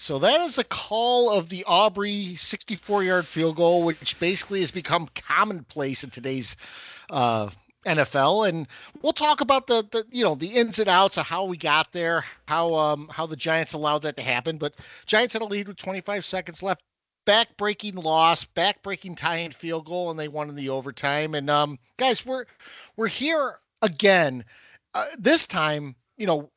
So that is a call of the Aubrey 64-yard field goal, which basically has become commonplace in today's uh, NFL. And we'll talk about the ins and outs of how we got there, how the Giants allowed that to happen. But Giants had a lead with 25 seconds left. Back-breaking loss, back-breaking tying field goal, and they won in the overtime. And guys, we're here again. This time,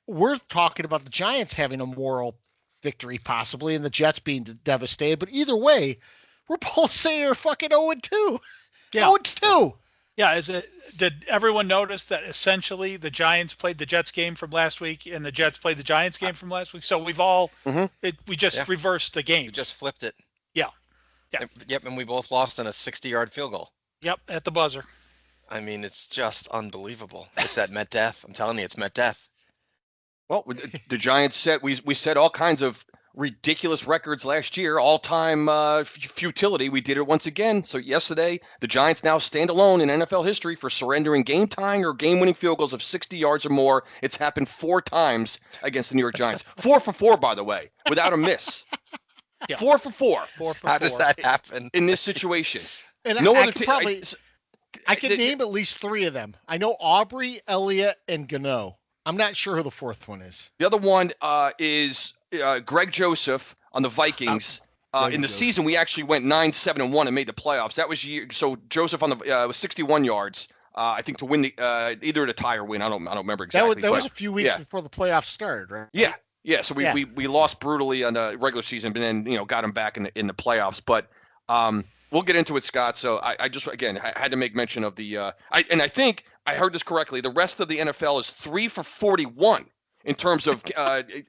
we're talking about the Giants having a moral victory possibly, and the Jets being devastated. But either way, we're both saying they're fucking 0-2. Yeah. 0-2. Yeah. Did everyone notice that essentially the Giants played the Jets game from last week and the Jets played the Giants game from last week? So we've all we just reversed the game. We just flipped it. Yeah. Yeah. Yep, and we both lost on a 60-yard field goal. Yep, at the buzzer. I mean, it's just unbelievable. It's that met death. I'm telling you, it's met death. Well, the Giants set we set all kinds of ridiculous records last year, all-time futility. We did it once again. So yesterday, the Giants now stand alone in NFL history for surrendering game-tying or game-winning field goals of 60 yards or more. It's happened 4 times against the New York Giants. 4 for 4, by the way, without a miss. Yeah. 4 for 4. How does that happen in this situation? And no I could name at least 3 of them. I know Aubrey, Elliott, and Gano. I'm not sure who the 4th one is. The other one is Greg Joseph on the Vikings. In the season, we actually went 9-7-1 and made the playoffs. That was so Joseph on the was 61 yards. I think to win the either to tie or win. I don't remember exactly. That was a few weeks before the playoffs started, right? Yeah. So we lost brutally on the regular season, but then got them back in the playoffs. But we'll get into it, Scott. So I just again I had to make mention of the I think I heard this correctly. The rest of the NFL is 3 for 41 in terms of game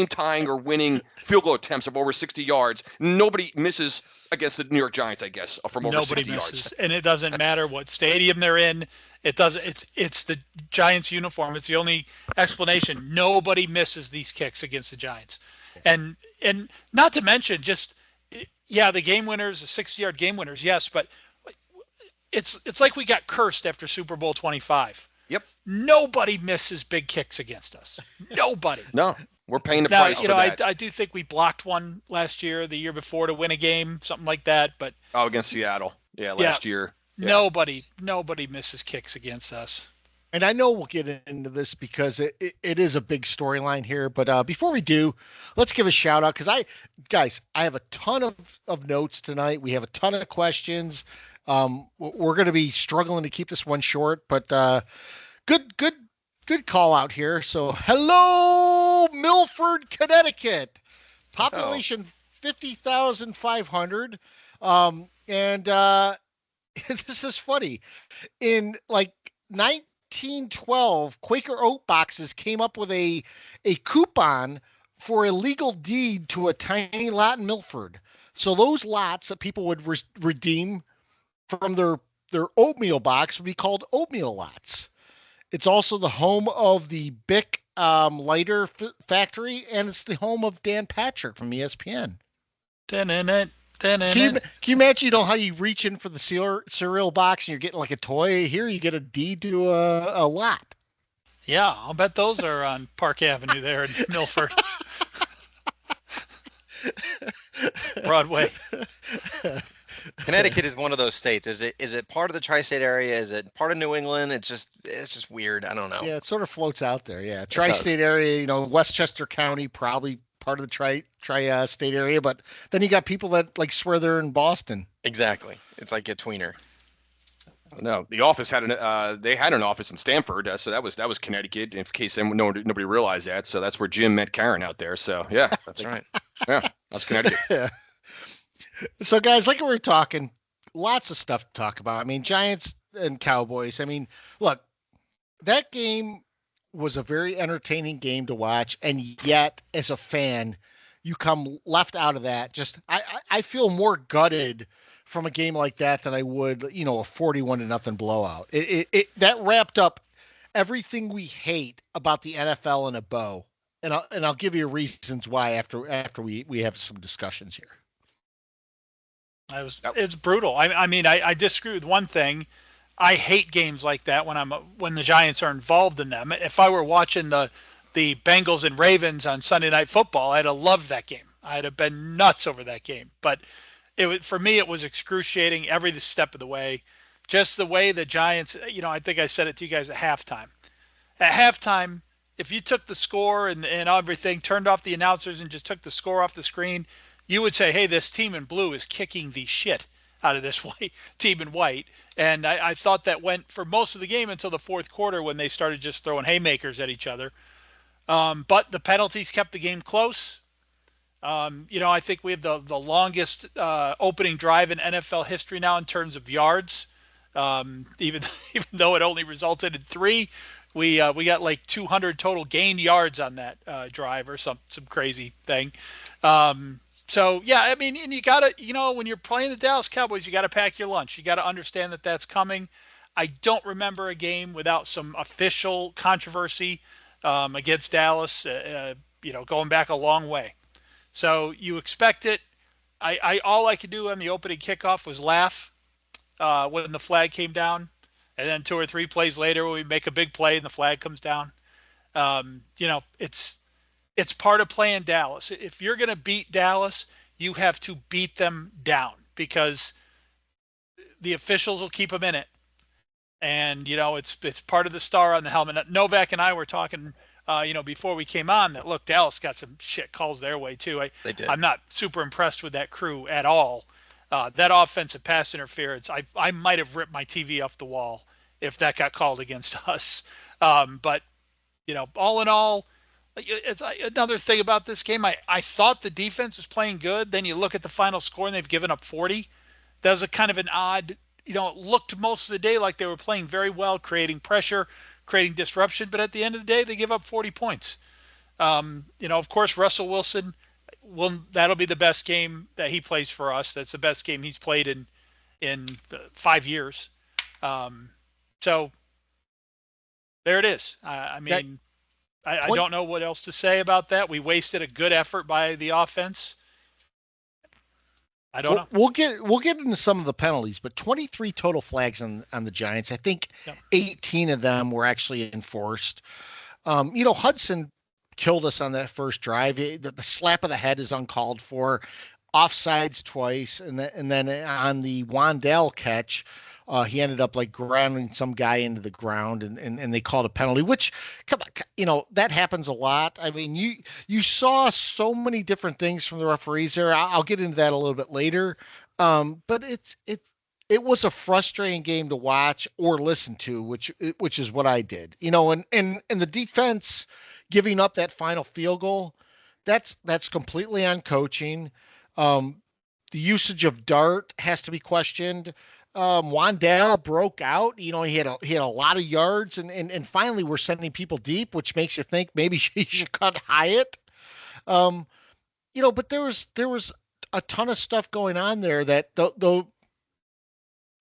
tying or winning field goal attempts of over 60 yards. Nobody misses against the New York Giants, I guess, from over 60 yards. And it doesn't matter what stadium they're in. It doesn't. It's the Giants uniform. It's the only explanation. Nobody misses these kicks against the Giants, and not to mention just the game winners, the 60-yard game winners, yes, but it's like we got cursed after Super Bowl 25. Yep. Nobody misses big kicks against us. Nobody. No, we're paying the price for that. I do think we blocked one last year, the year before to win a game, something like that. But against Seattle, last year. Yeah. Nobody misses kicks against us. And I know we'll get into this because it is a big storyline here. But before we do, let's give a shout out because I have a ton of notes tonight. We have a ton of questions. We're going to be struggling to keep this one short, but good call out here. So hello, Milford, Connecticut, population 50,500. And this is funny. In like 1912, Quaker Oat boxes came up with a coupon for a legal deed to a tiny lot in Milford. So those lots that people would redeem from their oatmeal box would be called oatmeal lots. It's also the home of the Bic lighter factory, and it's the home of Dan Patrick from ESPN. Can you imagine, how you reach in for the cereal box and you're getting like a toy? Here you get a deed to a lot. Yeah, I'll bet those are on Park Avenue there in Milford. Broadway. Connecticut is one of those states. Is it part of the tri-state area? Is it part of New England? It's just weird. I don't know. Yeah, it sort of floats out there. Yeah, tri-state area. Westchester County probably part of the tri-state area, but then you got people that like swear they're in Boston. Exactly. It's like a tweener. No, the office had they had an office in Stamford, so that was Connecticut. In case nobody realized that, so that's where Jim met Karen out there. So yeah, that's right. Yeah, that's Connecticut. Yeah. So guys, like we were talking, lots of stuff to talk about. I mean, Giants and Cowboys. I mean, look, that game was a very entertaining game to watch, and yet as a fan, you come left out of that. Just I feel more gutted from a game like that than I would, a 41-0 blowout. It that wrapped up everything we hate about the NFL in a bow. And I'll give you reasons why after we have some discussions here. It's brutal. I mean, I disagree with one thing. I hate games like that when the Giants are involved in them. If I were watching the the Bengals and Ravens on Sunday Night Football, I'd have loved that game. I'd have been nuts over that game. But for me, it was excruciating every step of the way. Just the way the Giants, I think I said it to you guys at halftime. At halftime, if you took the score and everything, turned off the announcers and just took the score off the screen, you would say, hey, this team in blue is kicking the shit out of this white team in white. And I thought that went for most of the game until the fourth quarter when they started just throwing haymakers at each other. But the penalties kept the game close. I think we have the longest opening drive in NFL history now in terms of yards. Even though it only resulted in 3, we got like 200 total gained yards on that drive or some crazy thing. So yeah, I mean, and you gotta, when you're playing the Dallas Cowboys, you gotta pack your lunch. You gotta understand that that's coming. I don't remember a game without some official controversy against Dallas. Going back a long way. So you expect it. All I could do on the opening kickoff was laugh when the flag came down, and then 2 or 3 plays later when we make a big play and the flag comes down. It's part of playing Dallas. If you're going to beat Dallas, you have to beat them down because the officials will keep them in it. And, it's part of the star on the helmet. Novak and I were talking, before we came on that, look, Dallas got some shit calls their way too. They did. I'm not super impressed with that crew at all. That offensive pass interference, I might have ripped my TV off the wall if that got called against us. But, all in all, it's another thing about this game. I thought the defense was playing good. Then you look at the final score and they've given up 40. That was a kind of an odd, it looked most of the day like they were playing very well, creating pressure, creating disruption. But at the end of the day, they give up 40 points. Of course, Russell Wilson, that'll be the best game that he plays for us. That's the best game he's played in 5 years. So there it is. I don't know what else to say about that. We wasted a good effort by the offense. I don't know. We'll get into some of the penalties, but 23 total flags on the Giants. I think 18 of them were actually enforced. Hudson killed us on that first drive. The slap of the head is uncalled for. Offsides twice, and then on the Wandale catch, he ended up like grounding some guy into the ground, and they called a penalty. Which, come on, that happens a lot. I mean, you saw so many different things from the referees there. I'll get into that a little bit later. But it was a frustrating game to watch or listen to, which is what I did. And the defense giving up that final field goal, that's completely on coaching. The usage of dart has to be questioned. Wandale broke out. He had a lot of yards, and finally we're sending people deep, which makes you think maybe he should cut Hyatt. But there was a ton of stuff going on there that though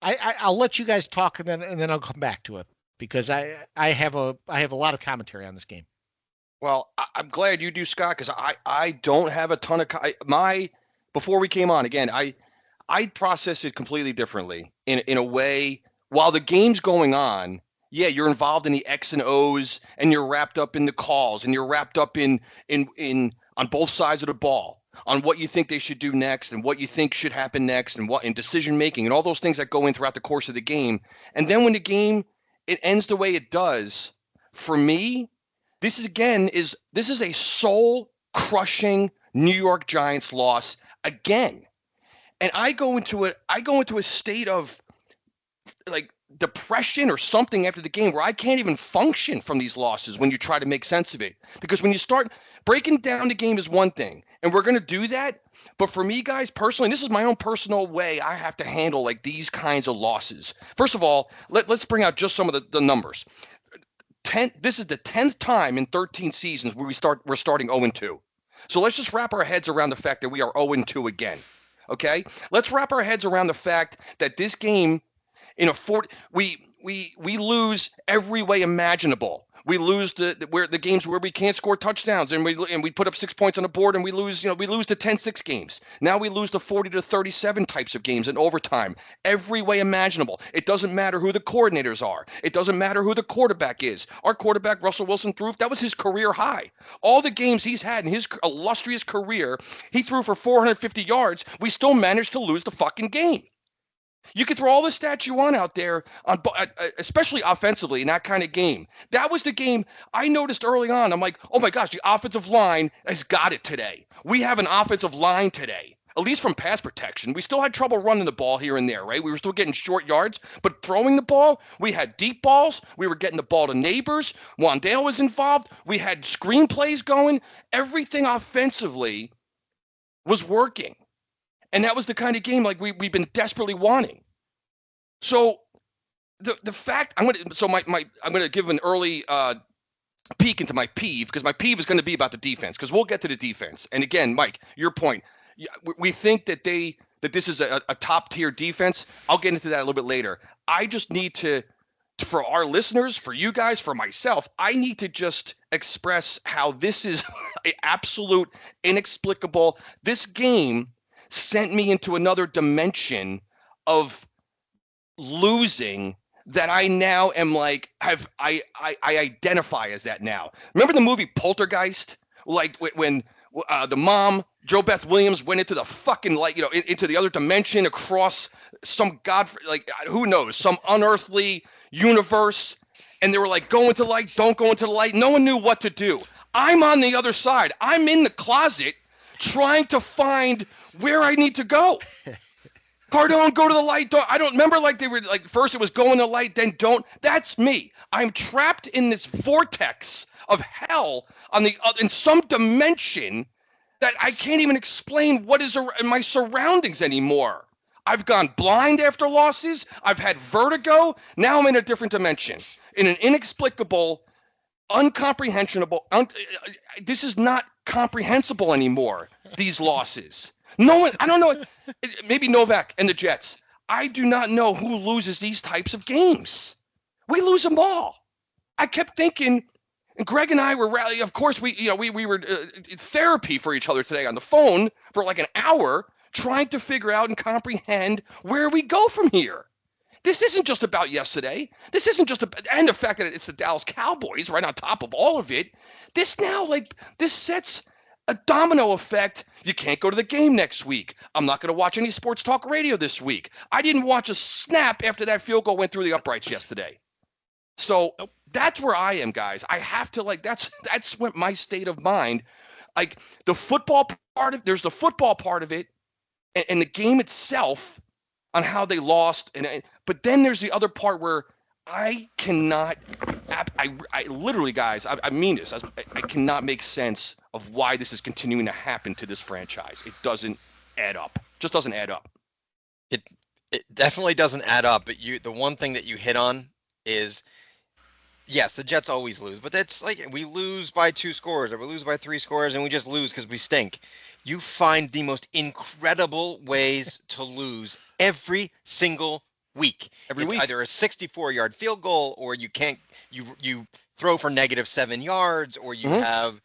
I'll let you guys talk and then I'll come back to it because I have a lot of commentary on this game. Well, I'm glad you do, Scott, because I don't have a ton of before we came on again. I process it completely differently in a way. While the game's going on, yeah, you're involved in the X and O's, and you're wrapped up in the calls, and you're wrapped up in on both sides of the ball, on what you think they should do next, and what you think should happen next, and what in decision making, and all those things that go in throughout the course of the game. And then when the game it ends the way it does, for me, this is a soul crushing New York Giants loss again. And I go into a state of like depression or something after the game where I can't even function from these losses when you try to make sense of it. Because when you start breaking down the game is one thing, and we're going to do that. But for me, guys, personally, and this is my own personal way I have to handle like these kinds of losses. First of all, let's bring out just some of the numbers. This is the 10th time in 13 seasons where we're starting 0-2. So let's just wrap our heads around the fact that we are 0-2 again. Okay, let's wrap our heads around the fact that this game, we lose every way imaginable. We lose the games where we can't score touchdowns, and we put up 6 points on the board, and we lose the 10-6 games. Now we lose the 40-37 types of games in overtime. Every way imaginable. It doesn't matter who the coordinators are. It doesn't matter who the quarterback is. Our quarterback, Russell Wilson, that was his career high. All the games he's had in his illustrious career, he threw for 450 yards. We still managed to lose the fucking game. You can throw all the stats you want out there, especially offensively in that kind of game. That was the game I noticed early on. I'm like, oh my gosh, the offensive line has got it today. We have an offensive line today, at least from pass protection. We still had trouble running the ball here and there, right? We were still getting short yards, but throwing the ball, we had deep balls. We were getting the ball to neighbors. Wandale was involved. We had screenplays going. Everything offensively was working. And that was the kind of game like we've been desperately wanting. So the fact I'm gonna give an early peek into my peeve, because my peeve is going to be about the defense, because we'll get to the defense. And again, Mike, your point, we think that this is a top tier defense. I'll get into that a little bit later. I just need to, for our listeners, for you guys, for myself, I need to just express how this is absolute inexplicable. This game sent me into another dimension of losing that I now am like, I identify as that now. Remember the movie Poltergeist? Like when the mom, Jo Beth Williams, went into the fucking into the other dimension across some who knows, some unearthly universe, and they were like, go into the light, don't go into the light. No one knew what to do. I'm on the other side. I'm in the closet trying to find where I need to go. Cardone, go to the light. I don't remember, like they were like, first it was go in the light, then don't. That's me. I'm trapped in this vortex of hell in some dimension that I can't even explain what is in my surroundings anymore. I've gone blind after losses. I've had vertigo. Now I'm in a different dimension, in an inexplicable, uncomprehensible. This is not comprehensible anymore, these losses. No one, I don't know, maybe Novak and the Jets. I do not know who loses these types of games. We lose them all. I kept thinking, and Greg and I were rallying. Of course, we were in therapy for each other today on the phone for like an hour, trying to figure out and comprehend where we go from here. This isn't just about yesterday. This isn't just and the fact that it's the Dallas Cowboys right on top of all of it. This sets a domino effect. You can't go to the game next week. I'm not going to watch any sports talk radio this week. I didn't watch a snap after that field goal went through the uprights yesterday. So that's where I am, guys. I have to that's what my state of mind. Like the football part of there's the football part of it, and the game itself on how they lost, but then there's the other part where I cannot. I literally, guys, I mean this. I cannot make sense of why this is continuing to happen to this franchise. It doesn't add up. Just doesn't add up. It definitely doesn't add up. But the one thing that you hit on is, yes, the Jets always lose, but that's like we lose by 2 scores or we lose by 3 scores and we just lose because we stink. You find the most incredible ways to lose every single week. It's either a 64-yard field goal, or you throw for -7 yards, or you have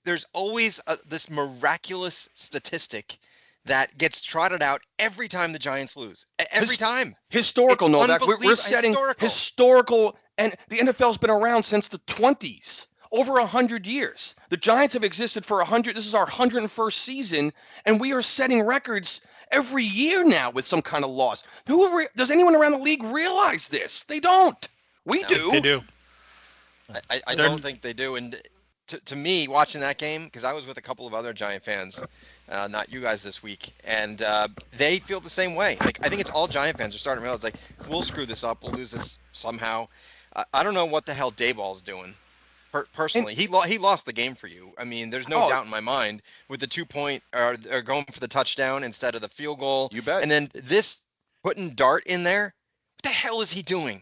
there's always this miraculous statistic that gets trotted out every time the Giants lose. Every time. Historical, Novak. We're setting historical, and the NFL's been around since the 20s. Over 100 years. The Giants have existed for 100. This is our 101st season, and we are setting records every year now with some kind of loss. Does anyone around the league realize this? They don't. We do. They do. I don't think they do. And to me, watching that game, because I was with a couple of other Giant fans, not you guys this week, and they feel the same way. Like, I think it's all Giant fans are starting to realize, like, we'll screw this up. We'll lose this somehow. I don't know what the hell Dayball's doing. Personally, he lost the game for you. I mean, there's no doubt in my mind with the 2-point or going for the touchdown instead of the field goal. You bet. And then this putting Dart in there. What the hell is he doing?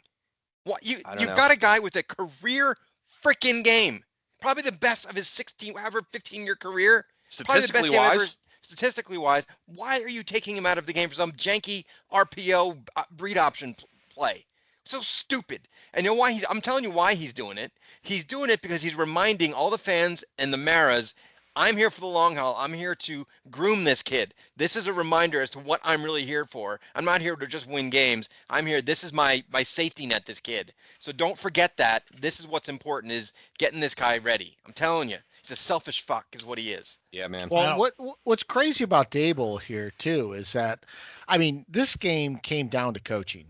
What you've got a guy with a career freaking game, probably the best of his 15-year career. Statistically wise. Statistically wise, why are you taking him out of the game for some janky RPO read option play? So stupid. And you know why I'm telling you why he's doing it. He's doing it because he's reminding all the fans and the Maras, I'm here for the long haul. I'm here to groom this kid. This is a reminder as to what I'm really here for. I'm not here to just win games. I'm here. This is my safety net, this kid. So don't forget that. This is what's important, is getting this guy ready. I'm telling you. He's a selfish fuck is what he is. Yeah, man. Well, what's crazy about Dable here too is that, I mean, this game came down to coaching.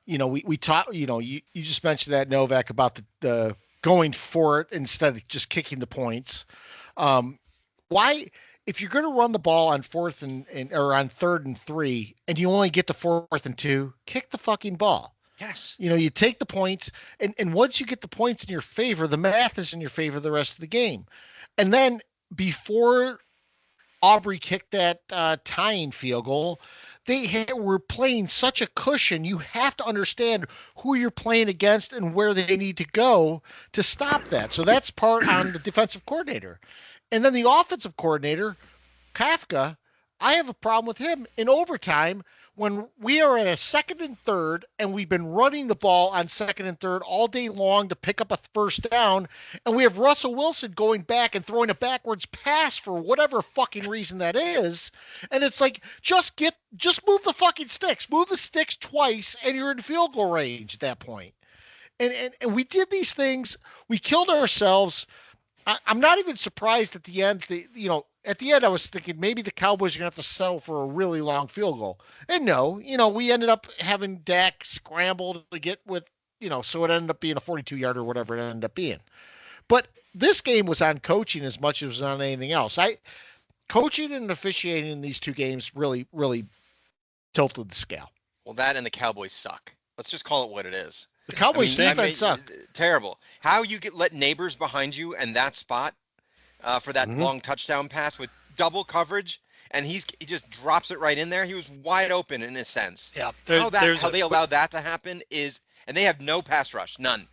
We taught, you just mentioned that, Novak, about the going for it instead of just kicking the points. Why, if you're going to run the ball on fourth and or on 3rd and 3, and you only get to 4th and 2, kick the fucking ball. Yes. You take the points, and once you get the points in your favor, the math is in your favor the rest of the game. And then before Aubrey kicked that tying field goal, were playing such a cushion. You have to understand who you're playing against and where they need to go to stop that. So that's part on the defensive coordinator. And then the offensive coordinator, Kafka, I have a problem with him in overtime when we are at a 2nd and 3rd and we've been running the ball on 2nd and 3rd all day long to pick up a first down, and we have Russell Wilson going back and throwing a backwards pass for whatever fucking reason that is. And it's like, just move the fucking sticks. Move the sticks twice and you're in field goal range at that point. And we did these things. We killed ourselves. I'm not even surprised at the end. At the end, I was thinking maybe the Cowboys are going to have to settle for a really long field goal. And no, we ended up having Dak scramble to get with, so it ended up being a 42-yard or whatever it ended up being. But this game was on coaching as much as it was on anything else. Coaching and officiating in these two games really, really tilted the scale. Well, that and the Cowboys suck. Let's just call it what it is. The Cowboys defense sucked. Terrible. How you let neighbors behind you and that spot for that long touchdown pass with double coverage, and he just drops it right in there. He was wide open in a sense. Yeah. How they allowed that to happen and they have no pass rush, none.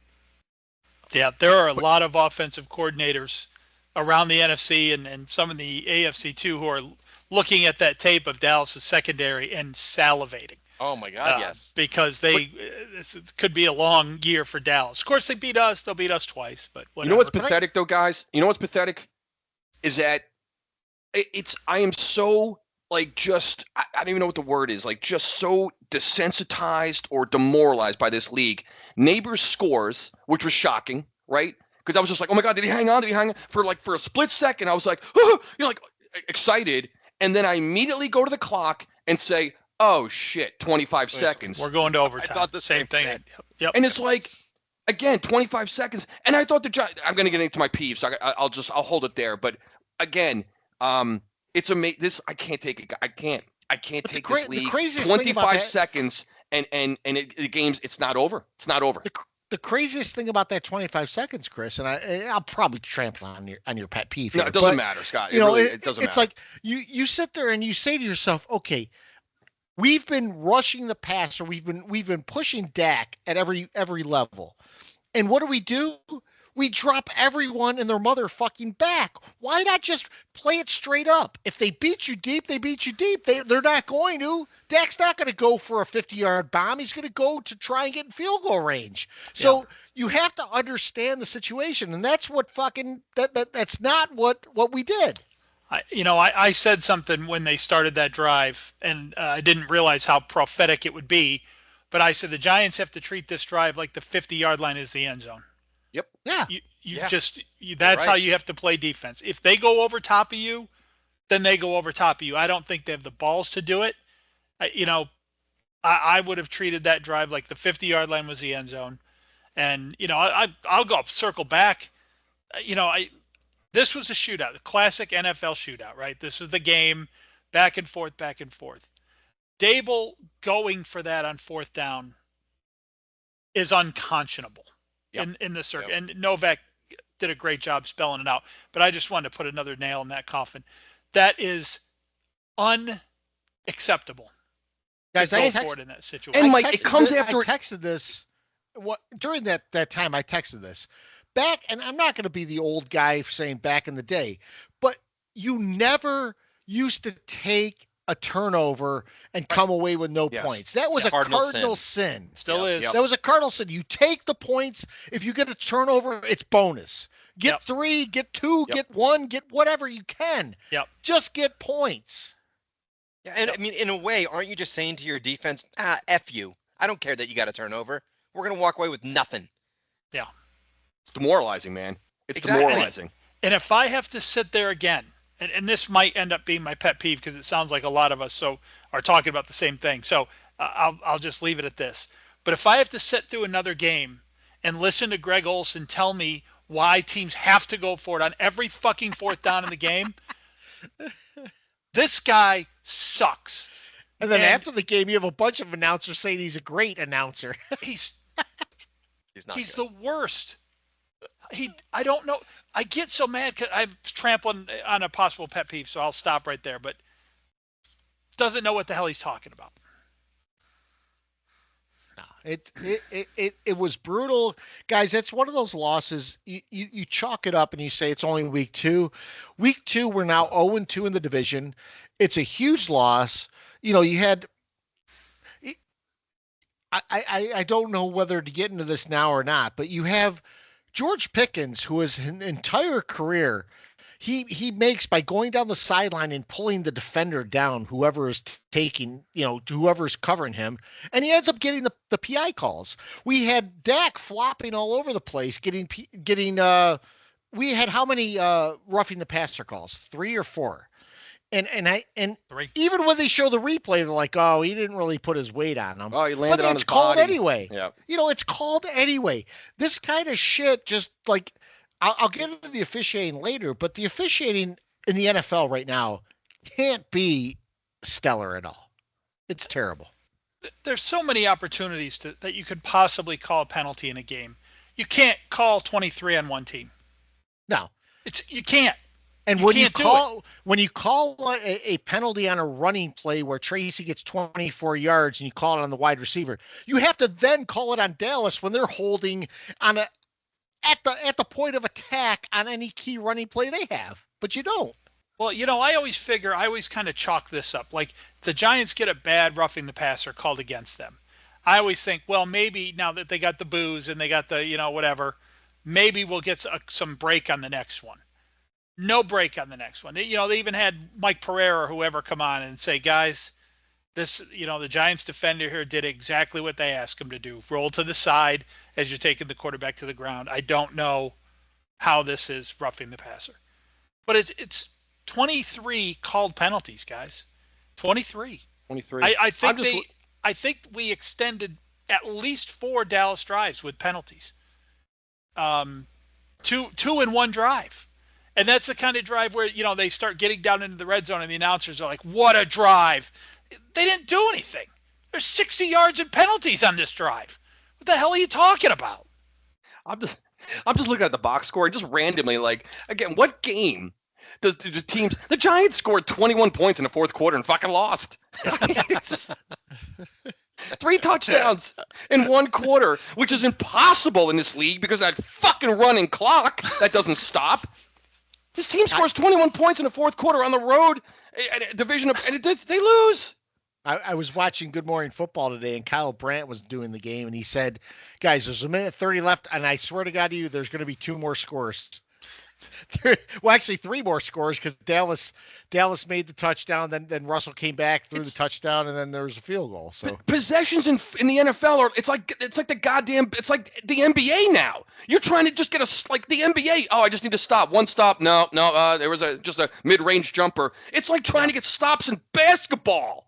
Yeah, there are a lot of offensive coordinators around the NFC and some in the AFC too who are looking at that tape of Dallas' secondary and salivating. Oh my God, yes. Because it could be a long year for Dallas. Of course, they beat us. They'll beat us twice, but whatever. You know what's pathetic, though, guys? You know what's pathetic is that I am so I don't even know what the word is, just so desensitized or demoralized by this league. Neighbors scores, which was shocking, right? Because I was just like, oh my God, did he hang on? Did he hang on? For a split second, I was like, excited. And then I immediately go to the clock and say, oh shit, 25 seconds. We're going to overtime. I thought the same thing. Yep. And it's like, again, 25 seconds. And I thought I'm going to get into my peeves, so I'll hold it there. But again, it's amazing. I can't take it. I can't take this league. 25 seconds and the game's, it's not over. It's not over. The craziest thing about that 25 seconds, Chris, and I'll probably trample on your pet peeve. No, it doesn't matter, Scott. It doesn't matter. It's like you sit there and you say to yourself, okay, we've been rushing the passer. We've been pushing Dak at every level. And what do? We drop everyone and their motherfucking back. Why not just play it straight up? If they beat you deep, they beat you deep. They're not going to. Dak's not going to go for a 50-yard bomb. He's going to go to try and get in field goal range. So you have to understand the situation, and that's what that's not what we did. I said something when they started that drive, and I didn't realize how prophetic it would be, but I said the Giants have to treat this drive like the 50-yard line is the end zone. Yep. Yeah. That's how you have to play defense. If they go over top of you, then they go over top of you. I don't think they have the balls to do it. I would have treated that drive like the 50-yard line was the end zone. And, I'll go circle back. This was a shootout, a classic NFL shootout, right? This is the game, back and forth, back and forth. Dable going for that on 4th down is unconscionable in the circuit. Yep. And Novak did a great job spelling it out. But I just wanted to put another nail in that coffin. That is unacceptable. Guys, I forward in that situation. And Mike, it comes after. I texted this. During that time, I texted this. Back, and I'm not going to be the old guy saying back in the day, but you never used to take a turnover and come away with no points. That was a cardinal sin. Still is. That was a cardinal sin. You take the points. If you get a turnover, it's bonus. Get 3, get 2, get 1, get whatever you can. Just get points. Yeah, and I mean, in a way, aren't you just saying to your defense, F you. I don't care that you got a turnover. We're going to walk away with nothing. Yeah. It's demoralizing, man. It's demoralizing. And if I have to sit there again, and this might end up being my pet peeve because it sounds like a lot of us are talking about the same thing. So I'll just leave it at this. But if I have to sit through another game and listen to Greg Olson tell me why teams have to go for it on every fucking fourth down in the game, this guy sucks. And then after the game, you have a bunch of announcers saying he's a great announcer. He's He's the worst. I don't know. I get so mad because I'm trampling on a possible pet peeve, so I'll stop right there. But doesn't know what the hell he's talking about. No, it was brutal, guys. That's one of those losses. You chalk it up and you say it's only week 2. Week 2, we're now 0-2 in the division. It's a huge loss. You had. I don't know whether to get into this now or not, but you have George Pickens, who his entire career, he makes by going down the sideline and pulling the defender down, whoever is whoever's covering him, and he ends up getting the PI calls. We had Dak flopping all over the place, getting. We had how many roughing the passer calls? 3 or 4. And 3. Even when they show the replay, they're like, oh, he didn't really put his weight on him. Oh, he landed on his body. It's called anyway. Yeah. It's called anyway. This kind of shit just like, I'll get into the officiating later, but the officiating in the NFL right now can't be stellar at all. It's terrible. There's so many opportunities that you could possibly call a penalty in a game. You can't call 23 on one team. No. You can't. And when you call a penalty on a running play where Tracy gets 24 yards and you call it on the wide receiver, you have to then call it on Dallas when they're holding on at the point of attack on any key running play they have. But you don't. Well, I always kind of chalk this up. Like the Giants get a bad roughing the passer called against them. I always think, well, maybe now that they got the boos and they got the, whatever, maybe we'll get some break on the next one. No break on the next one. They even had Mike Pereira or whoever come on and say, guys, this, the Giants defender here did exactly what they asked him to do. Roll to the side as you're taking the quarterback to the ground. I don't know how this is roughing the passer. But it's 23 called penalties, guys. 23. 23. I think we extended at least 4 Dallas drives with penalties. 2 in one drive. And that's the kind of drive where, they start getting down into the red zone and the announcers are like, what a drive. They didn't do anything. There's 60 yards in penalties on this drive. What the hell are you talking about? I'm just looking at the box score and just randomly, like, again, what game does the teams? The Giants scored 21 points in the fourth quarter and fucking lost. It's just 3 touchdowns in one quarter, which is impossible in this league because of that fucking running clock that doesn't stop. This team scores 21 points in the fourth quarter on the road at a division, and they lose. I was watching Good Morning Football today, and Kyle Brandt was doing the game, and he said, guys, there's 1:30 left, and I swear to God to you, there's going to be 2 more scores. Well, actually 3 more scores because Dallas made the touchdown, then Russell came back, threw the touchdown, and then there was a field goal. So possessions in the NFL are it's like the NBA now. You're trying to just get like the NBA. Oh, I just need to stop. One stop. No. There was just a mid-range jumper. It's like trying to get stops in basketball.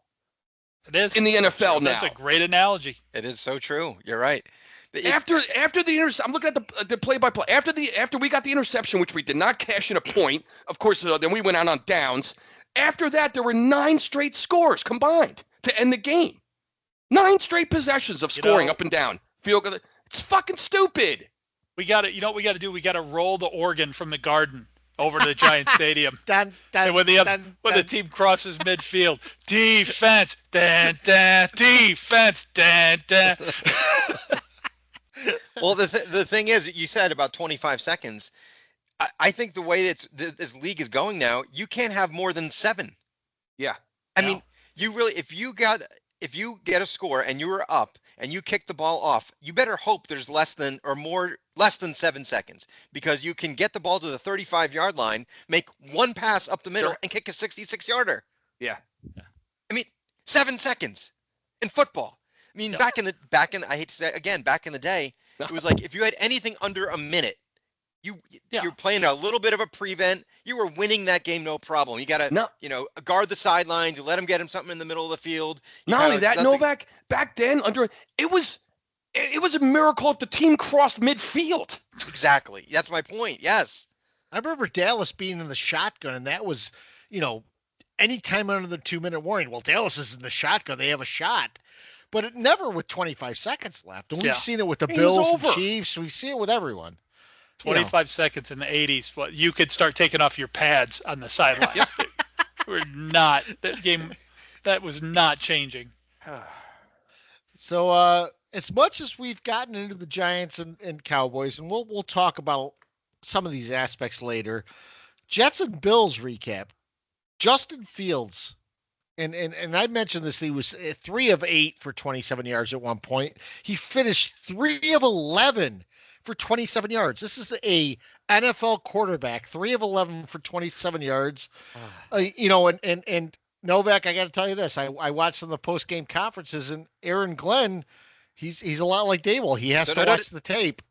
It is in the NFL now. That's a great analogy. It is so true. You're right. After the interception, I'm looking at the play-by-play. After we got the interception, which we did not cash in a point, of course, then we went out on downs. After that, there were 9 straight scores combined to end the game. 9 straight possessions of scoring up and down. Field goal. It's fucking stupid. We got to, what we got to do? We got to roll the organ from the Garden over to the Giant Stadium. And when the team crosses midfield, defense, defense, Well, the thing is, you said about 25 seconds. I think the way this league is going now, you can't have more than 7. Yeah. I mean, you really, if you get a score and you were up and you kick the ball off, you better hope there's less than 7 seconds, because you can get the ball to the 35-yard line, make one pass up the middle, Sure. and kick a 66-yarder. Yeah. I mean, 7 seconds in football. I mean, Yep. I hate to say it again, back in the day, it was like if you had anything under a minute, you're playing a little bit of a prevent. You were winning that game, no problem. You got to, No. guard the sidelines. You let him get him something in the middle of the field. Not only that, Novak, back then it was a miracle if the team crossed midfield. Exactly. That's my point. Yes. I remember Dallas being in the shotgun, and that was, anytime under the 2-minute warning. Well, Dallas is in the shotgun; they have a shot, but it never with 25 seconds left. And we've seen it with the Bills and Chiefs. We've seen it with everyone. 25 seconds in the 80s, you could start taking off your pads on the sidelines. That was not changing. So as much as we've gotten into the Giants and Cowboys, and we'll talk about some of these aspects later, Jets and Bills recap. Justin Fields, and I mentioned this, he was 3 of 8 for 27 yards at one point. He finished 3 of 11 for 27 yards. This is a NFL quarterback, 3 of 11 for 27 yards. And Novak, I got to tell you this. I watched some of the post-game conferences, and Aaron Glenn, he's a lot like Dable. He has to watch the tape.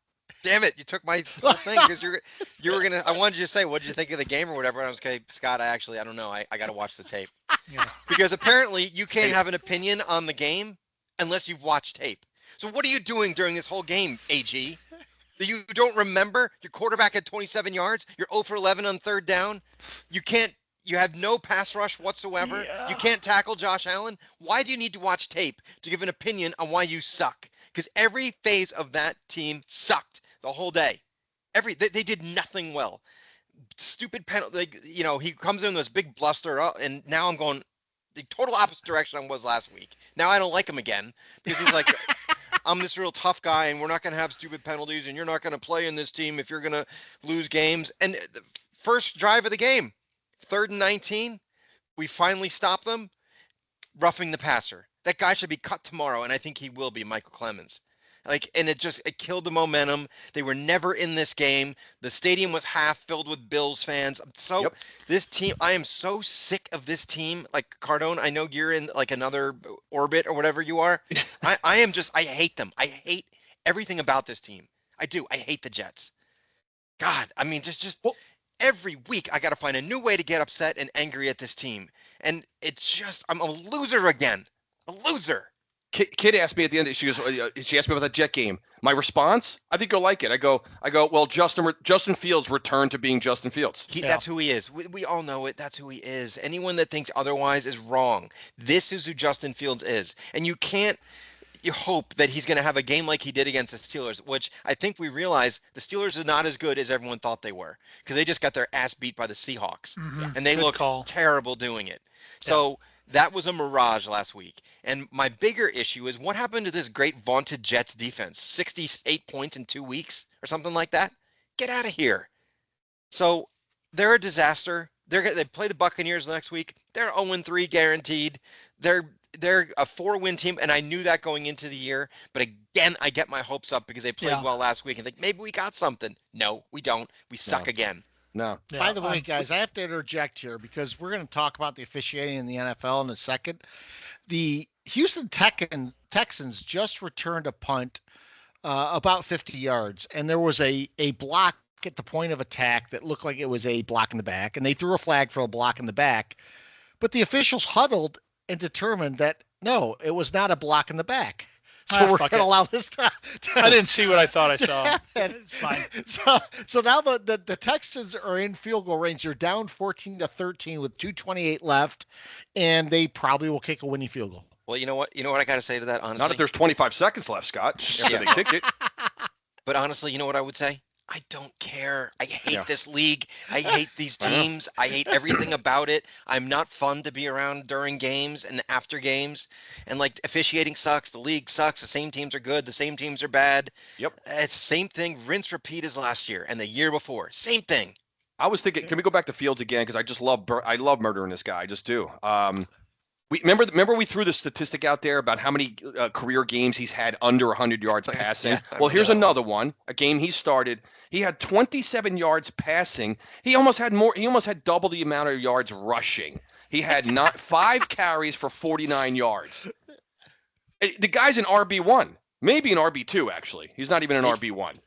Damn it! You took my whole thing, because you were gonna. I wanted you to say, what did you think of the game or whatever. And I was okay, Scott. I don't know. I got to watch the tape. Yeah. Because apparently you can't have an opinion on the game unless you've watched tape. So what are you doing during this whole game, AG? You don't remember your quarterback had 27 yards? You're 0 for 11 on third down? You have no pass rush whatsoever? Yeah. You can't tackle Josh Allen? Why do you need to watch tape to give an opinion on why you suck? Because every phase of that team sucked the whole day. They did nothing well. Stupid penalty. He comes in with this big bluster, and now I'm going the total opposite direction I was last week. Now I don't like him again, because he's like, I'm this real tough guy, and we're not going to have stupid penalties, and you're not going to play in this team if you're going to lose games. And the first drive of the game, 3rd and 19, we finally stop them, roughing the passer. That guy should be cut tomorrow, and I think he will be, Michael Clemens. And it killed the momentum. They were never in this game. The stadium was half filled with Bills fans. This team, I am so sick of this team. Like, Cardone, I know you're in like another orbit or whatever you are. I hate them. I hate everything about this team. I do. I hate the Jets. God, I mean, every week I got to find a new way to get upset and angry at this team. And I'm a loser again. A loser. Kid asked me at the end. She asked me about that Jet game. My response, I think you'll like it. I go. Well, Justin Fields returned to being Justin Fields. That's who he is. We all know it. That's who he is. Anyone that thinks otherwise is wrong. This is who Justin Fields is, and you hope that he's going to have a game like he did against the Steelers, which I think we realize the Steelers are not as good as everyone thought they were, because they just got their ass beat by the Seahawks, and they looked terrible doing it. So. That was a mirage last week. And my bigger issue is, what happened to this great vaunted Jets defense? 68 points in 2 weeks or something like that? Get out of here. So they're a disaster. They play the Buccaneers next week. They're 0-3 guaranteed. They're a 4-win team, and I knew that going into the year. But again, I get my hopes up because they played well last week, and think maybe we got something. No, we don't. We suck again. No. Yeah, By the way, guys, I have to interject here because we're going to talk about the officiating in the NFL in a second. The Houston Texans just returned a punt about 50 yards, and there was a block at the point of attack that looked like it was a block in the back, and they threw a flag for a block in the back. But the officials huddled and determined that, no, it was not a block in the back. So we're going to allow this to I didn't see what I thought I saw. It's fine. So now the Texans are in field goal range. They're down 14-13 with 2:28 left, and they probably will kick a winning field goal. Well, you know what? I got to say to that, honestly. Not if there's 25 seconds left, Scott. After they kick it. But honestly, you know what I would say? I don't care. I hate this league. I hate these teams. I hate everything about it. I'm not fun to be around during games and after games. And like, officiating sucks. The league sucks. The same teams are good. The same teams are bad. Yep. It's the same thing. Rinse, repeat as last year and the year before. Same thing. I was thinking, can we go back to Fields again? Because I love murdering this guy. I just do. Remember we threw the statistic out there about how many career games he's had under 100 yards passing. Yeah, Well, here's another one. A game he started. He had 27 yards passing. He almost had more. He almost had double the amount of yards rushing. He had not 5 carries for 49 yards. The guy's an RB1, maybe an RB2 actually. He's not even an RB1.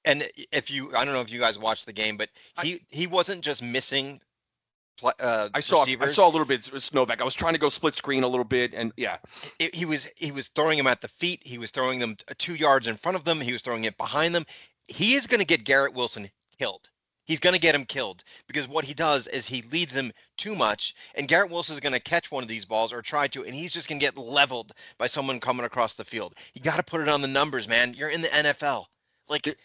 And I don't know if you guys watched the game, but he wasn't just missing. I saw a little bit with Novak. I was trying to go split screen a little bit, and yeah, he was throwing him at the feet. He was throwing them 2 yards in front of them. He was throwing it behind them. He is going to get Garrett Wilson killed. He's going to get him killed because what he does is he leads him too much, and Garrett Wilson is going to catch one of these balls or try to, and he's just going to get leveled by someone coming across the field. You got to put it on the numbers, man. You're in the NFL. Like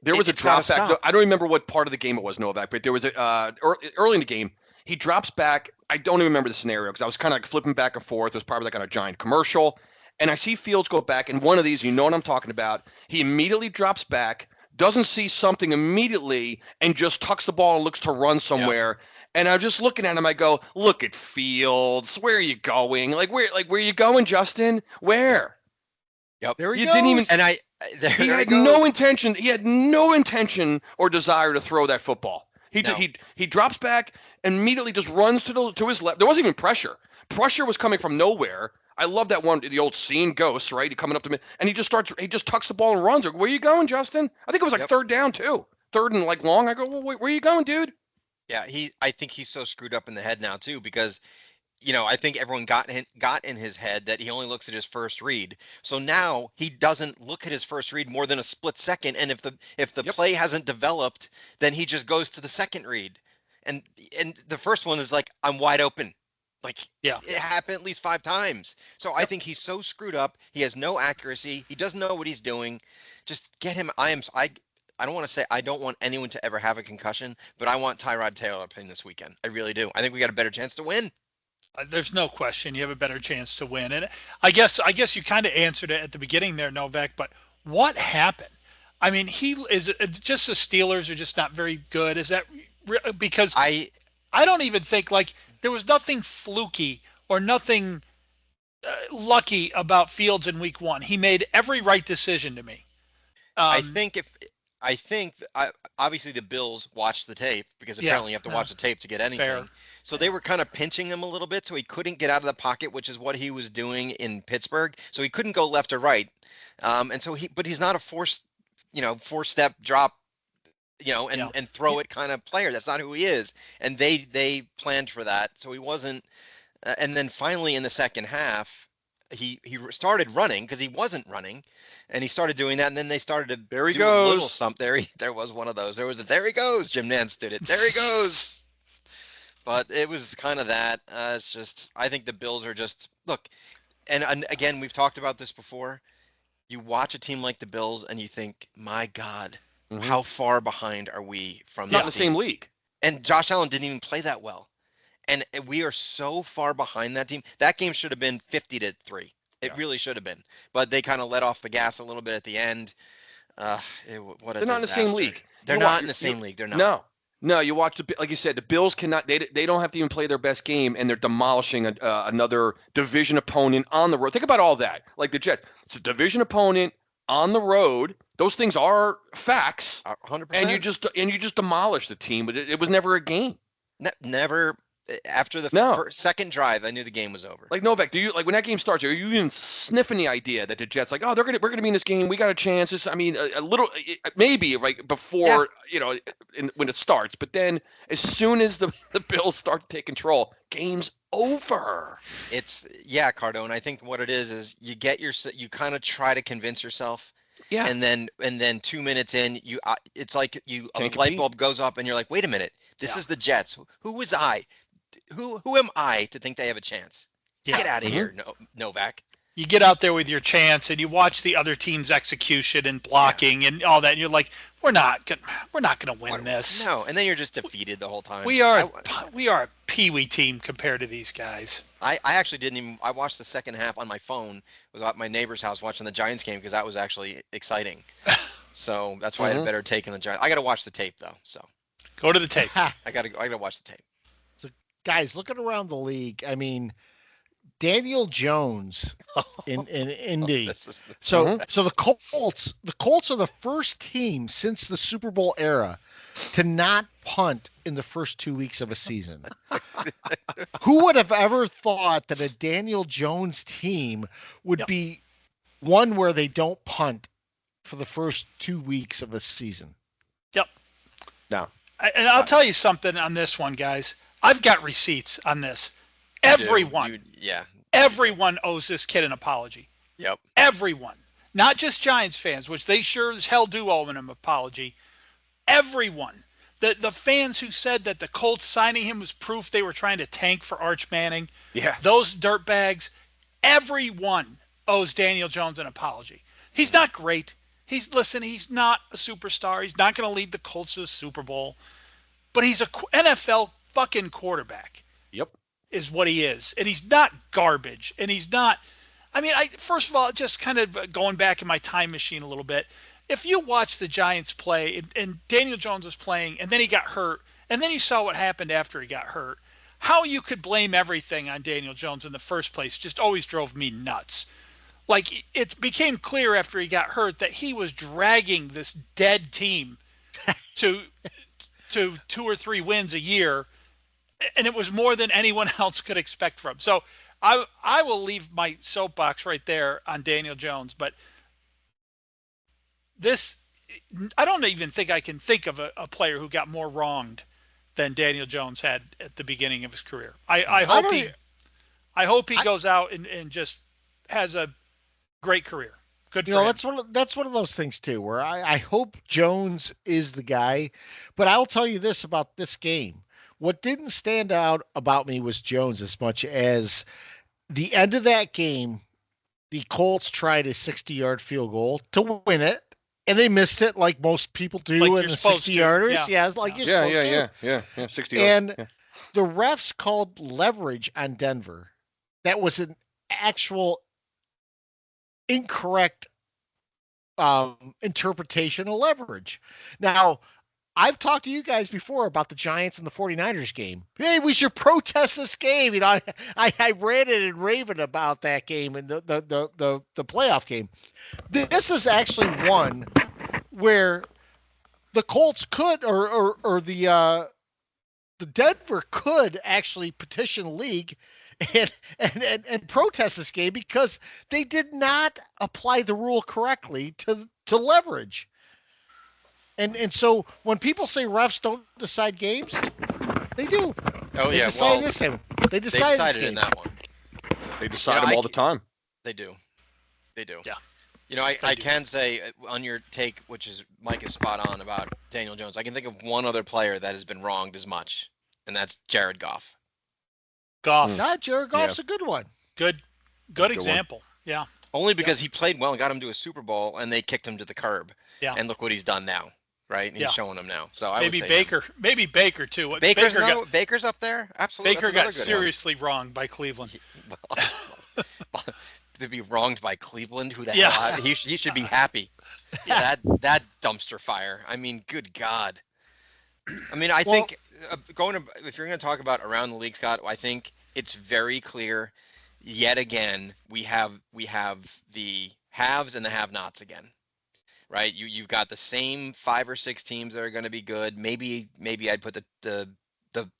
there was a drop back. I don't remember what part of the game it was, Novak, but there was a early in the game. He drops back. I don't even remember the scenario because I was kind of like flipping back and forth. It was probably like on a Giant commercial. And I see Fields go back, and one of these, you know what I'm talking about. He immediately drops back, doesn't see something immediately, and just tucks the ball and looks to run somewhere. Yeah. And I'm just looking at him. I go, look at Fields. Where are you going? Where are you going, Justin? Where? Yep. There he goes. Didn't even. And he had no intention. He had no intention or desire to throw that football. He drops back and immediately just runs to his left. There wasn't even pressure. Pressure was coming from nowhere. I love that one, the old scene Ghosts, right? He coming up to me, and he just tucks the ball and runs. Where are you going, Justin? I think it was like third down too. Third and long. I go, well, where are you going, dude? Yeah, I think he's so screwed up in the head now too because, I think everyone got in his head that he only looks at his first read. So now he doesn't look at his first read more than a split second. And if the play hasn't developed, then he just goes to the second read. And the first one is like, I'm wide open. It happened at least 5 times. So I think he's so screwed up. He has no accuracy. He doesn't know what he's doing. Just get him. I don't want to say I don't want anyone to ever have a concussion, but I want Tyrod Taylor playing this weekend. I really do. I think we got a better chance to win. There's no question you have a better chance to win. And I guess you kind of answered it at the beginning there, Novak, but what happened? I mean, is it just the Steelers are just not very good? Is that because I don't even think there was nothing fluky or nothing lucky about Fields in week 1. He made every right decision to me. I think obviously the Bills watched the tape because apparently you have to watch the tape to get anything. Fair. So they were kind of pinching him a little bit, so he couldn't get out of the pocket, which is what he was doing in Pittsburgh. So he couldn't go left or right, but he's not a four-step drop, and throw it kind of player. That's not who he is. And they planned for that, so he wasn't. And then finally in the second half, he started running because he wasn't running. And he started doing that, and then they started to do a little something. There was one of those. There he goes. Jim Nantz did it. There he goes. But it was kind of that. It's just, I think the Bills are just, look, and again, we've talked about this before. You watch a team like the Bills, and you think, my God, how far behind are we from this Not in the same league. And Josh Allen didn't even play that well. And we are so far behind that team. That game should have been 50-3. It really should have been, but they kind of let off the gas a little bit at the end. What a They're not in the same league. They're not in the same league. They're not. No. You watch like you said, the Bills cannot. They don't have to even play their best game, and they're demolishing another division opponent on the road. Think about all that. Like the Jets, it's a division opponent on the road. Those things are facts. 100%. And you just demolish the team, but it was never a game. Never. After the second drive, I knew the game was over. Like Novak, do you when that game starts? Are you even sniffing the idea that the Jets we're gonna be in this game? We got a chance. A little maybe before when it starts, but then as soon as the Bills start to take control, game's over. It's Cardone. I think what it is you you kind of try to convince yourself. Yeah. And then 2 minutes in, it's like a light bulb goes up, and you're like, wait a minute, this is the Jets. Who was I? Who am I to think they have a chance? Get out of here, Novak. You get out there with your chance, and you watch the other team's execution and blocking and all that, and you're like, we're not gonna win this. No, and then you're just defeated the whole time. We are a peewee team compared to these guys. I actually didn't even. I watched the second half on my phone. Was at my neighbor's house watching the Giants game because that was actually exciting. So that's why I had a better take in the Giants. I got to watch the tape though. So go to the tape. I got to watch the tape. guys, looking around the league, I mean, Daniel Jones in Indy. This is So the Colts are the first team since the Super Bowl era to not punt in the first 2 weeks of a season. Who would have ever thought that a Daniel Jones team would be one where they don't punt for the first 2 weeks of a season? Yep. No. And I'll tell you something on this one, guys. I've got receipts on this. Everyone. Everyone owes this kid an apology. Yep. Everyone. Not just Giants fans, which they sure as hell do owe him an apology. Everyone. The fans who said that the Colts signing him was proof they were trying to tank for Arch Manning. Yeah. Those dirtbags. Everyone owes Daniel Jones an apology. He's not great. He's not a superstar. He's not going to lead the Colts to the Super Bowl. But he's a NFL fucking quarterback. Yep. Is what he is. And he's not garbage. And he's not, first of all, just kind of going back in my time machine a little bit, if you watch the Giants play and Daniel Jones was playing and then he got hurt and then you saw what happened after he got hurt, how you could blame everything on Daniel Jones in the first place just always drove me nuts. Like, it became clear after he got hurt that he was dragging this dead team to 2 or 3 wins a year, and it was more than anyone else could expect from. So I will leave my soapbox right there on Daniel Jones, but this, I don't even think I can think of a player who got more wronged than Daniel Jones had at the beginning of his career. I hope he goes out and just has a great career. Good for him. That's one of those things too, where I hope Jones is the guy, but I'll tell you this about this game. What didn't stand out about me was Jones as much as the end of that game. The Colts tried a 60-yard field goal to win it, and they missed it like most people do in the 60-yarders. Yeah, like you're supposed to. Yeah, 60 yards. And the refs called leverage on Denver. That was an actual incorrect interpretation of leverage. Now, I've talked to you guys before about the Giants and the 49ers game. Hey, we should protest this game. You know, I ranted and raved about that game and the playoff game. This is actually one where the Colts could or the Denver could actually petition the league and protest this game because they did not apply the rule correctly to leverage. And so when people say refs don't decide games, they do. Oh, they yeah. Decide this game. They decided this game. In that one. They decide them all the time. They do. Yeah. You know, I can say on your take, which is Mike is spot on about Daniel Jones, I can think of one other player that has been wronged as much, and that's Jared Goff. Jared Goff's a good one. Good example. One. Yeah. Only because he played well and got him to a Super Bowl, and they kicked him to the curb. Yeah. And look what he's done now, right? And he's showing them now. So maybe Baker too. Baker's up there. Absolutely. Baker got seriously wronged by Cleveland. To be wronged by Cleveland, who the hell? He should be happy. Yeah. That dumpster fire. I mean, good God. I mean, I think if you're going to talk about around the league, Scott, I think it's very clear. Yet again, we have the haves and the have-nots again, right? You've got the same 5 or 6 teams that are going to be good. Maybe I'd put the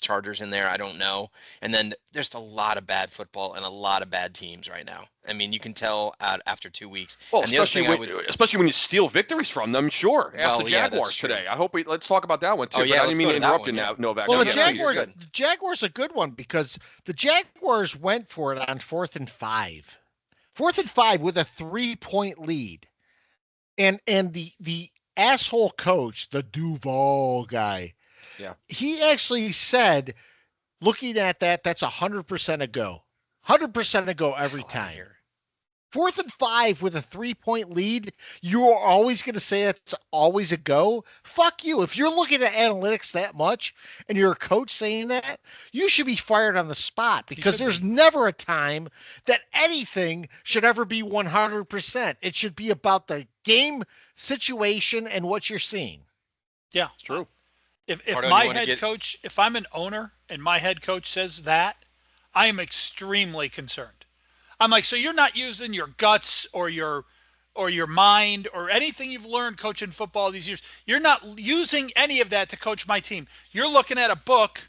Chargers in there. I don't know. And then there's a lot of bad football and a lot of bad teams right now. I mean, you can tell after 2 weeks. Well, and especially when you steal victories from them. Sure. Ask the Jaguars today. I hope let's talk about that one too. Oh, yeah, I didn't mean to interrupt you now, Novak. Well, the Jaguars are a good one because the Jaguars went for it on 4th and 5. 4th and 5 with a 3-point lead. And the asshole coach, the Duval guy, he actually said, looking at that's 100% a go. 100% a go every time. 4th and 5 with a 3-point lead, you are always going to say that's always a go? Fuck you. If you're looking at analytics that much and you're a coach saying that, you should be fired on the spot because there's never a time that anything should ever be 100%. It should be about the game situation and what you're seeing. Yeah, it's true. If Cardone, my you wanna head get- coach, if I'm an owner and my head coach says that, I am extremely concerned. I'm like, so you're not using your guts or your mind or anything you've learned coaching football these years. You're not using any of that to coach my team. You're looking at a book.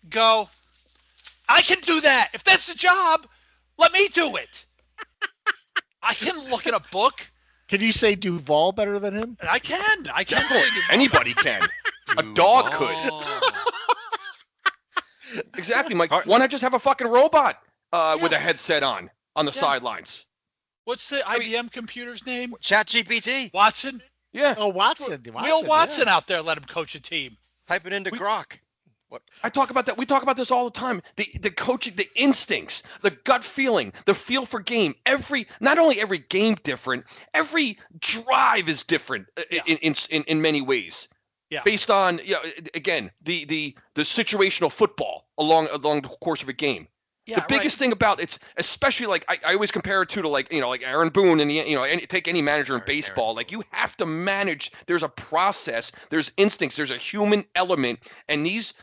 Go. I can do that. If that's the job, let me do it. I can look at a book. Can you say Duval better than him? I can. Definitely. Anybody can. A dog could. Exactly, Mike. Why not just have a fucking robot with a headset on the sidelines? What's the IBM computer's name? ChatGPT. Watson. Yeah. Oh, Watson. Will Watson out there, let him coach a team. Type it into Grok. What? I talk about that. We talk about this all the time. The coaching, the instincts, the gut feeling, the feel for game. Not only every game different, every drive is different in many ways. Yeah. Based on again the situational football along the course of a game. Yeah, the biggest thing about it's especially like I always compare it to like Aaron Boone and take any manager in baseball. Like you have to manage. There's a process. There's instincts. There's a human element, and these.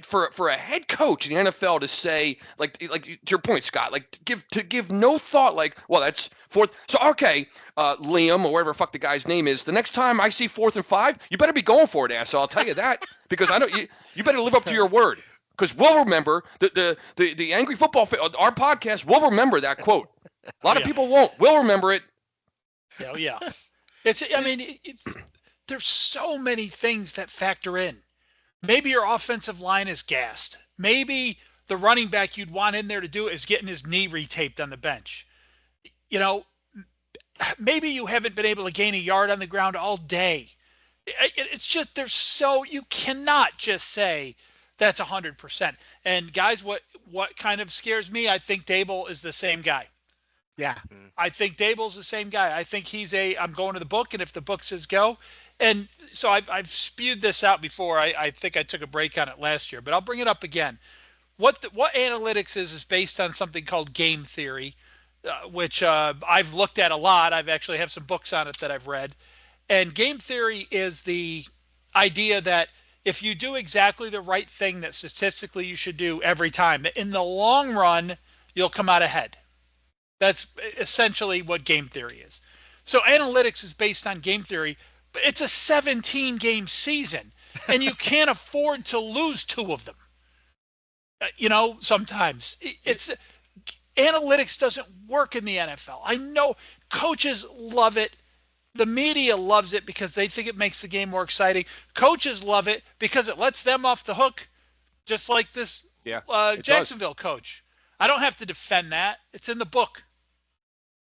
For a head coach in the NFL to say like to your point, Scott, like give no thought, like, well, that's fourth. So okay, Liam or whatever the fuck the guy's name is. The next time I see 4th and 5, you better be going for it, asshole. I'll tell you that because I know you better live up to your word. Because we'll remember the Angry Football our podcast. We'll remember that quote. A lot of people won't. We'll remember it. Oh yeah. It's there's so many things that factor in. Maybe your offensive line is gassed. Maybe the running back you'd want in there to do it is getting his knee retaped on the bench. Maybe you haven't been able to gain a yard on the ground all day. It's just you cannot just say that's 100%. And guys, what kind of scares me? I think Dable is the same guy. Yeah. I think Dable's the same guy. I think I'm going to the book, and if the book says go. And so I've spewed this out before. I think I took a break on it last year, but I'll bring it up again. What analytics is based on something called game theory, which I've looked at a lot. I've actually have some books on it that I've read. And game theory is the idea that if you do exactly the right thing that statistically you should do every time, in the long run, you'll come out ahead. That's essentially what game theory is. So analytics is based on game theory, but it's a 17-game season, and you can't afford to lose 2 of them. Sometimes analytics doesn't work in the NFL. I know coaches love it. The media loves it because they think it makes the game more exciting. Coaches love it because it lets them off the hook, just like this Jacksonville coach. I don't have to defend that. It's in the book.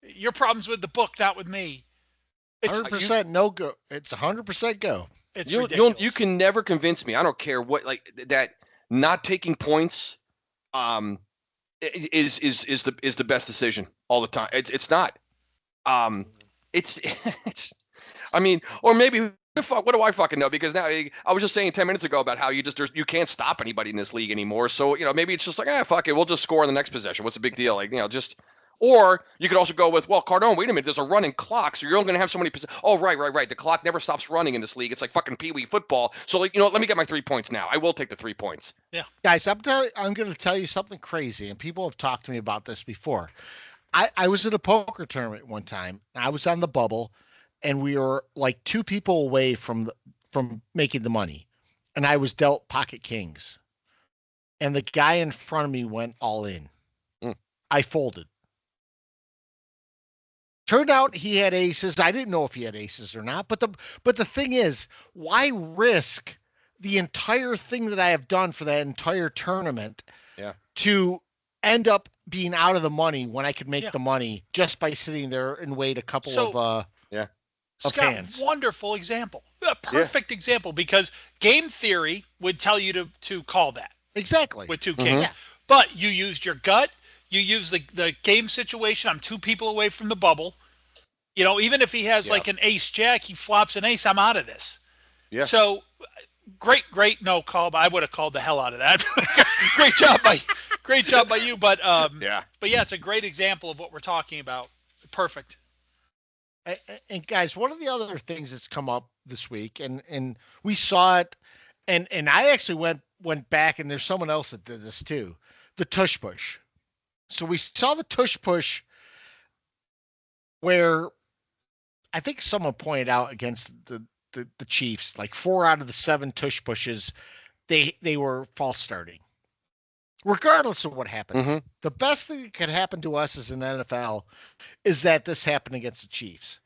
Your problem's with the book, not with me. It's 100% no go. It's 100% go. It's ridiculous. You can never convince me. I don't care what that not taking points is the best decision all the time. It's not. It's I mean, or maybe what do I fucking know? Because now I was just saying 10 minutes ago about how you can't stop anybody in this league anymore. So maybe it's just like fuck it, we'll just score in the next possession. What's the big deal? Like just. Or you could also go with, well, Cardone, wait a minute, there's a running clock, so you're only going to have so many Oh, right. The clock never stops running in this league. It's like fucking peewee football. So, let me get my 3 points now. I will take the 3 points. Yeah. Guys, I'm going to tell you something crazy, and people have talked to me about this before. I was at a poker tournament one time. I was on the bubble, and we were like 2 people away from making the money, and I was dealt pocket kings. And the guy in front of me went all in. I folded. Turned out he had aces. I didn't know if he had aces or not. But the thing is, why risk the entire thing that I have done for that entire tournament to end up being out of the money when I could make the money just by sitting there and wait a couple of Scott, hands? Wonderful example. A perfect example, because game theory would tell you to call that. Exactly. With 2 kings. Yeah. But you used your gut. You use the game situation. I'm 2 people away from the bubble. Even if he has like an ace jack, he flops an ace, I'm out of this. Yeah. So great no call, but I would have called the hell out of that. Great job by you. But it's a great example of what we're talking about. Perfect. And guys, one of the other things that's come up this week, and we saw it, and I actually went back, and there's someone else that did this too, the tush push. So we saw the tush push where I think someone pointed out against the Chiefs, like 4 out of the 7 tush pushes, they were false starting. Regardless of what happens, the best thing that could happen to us as an NFL is that this happened against the Chiefs.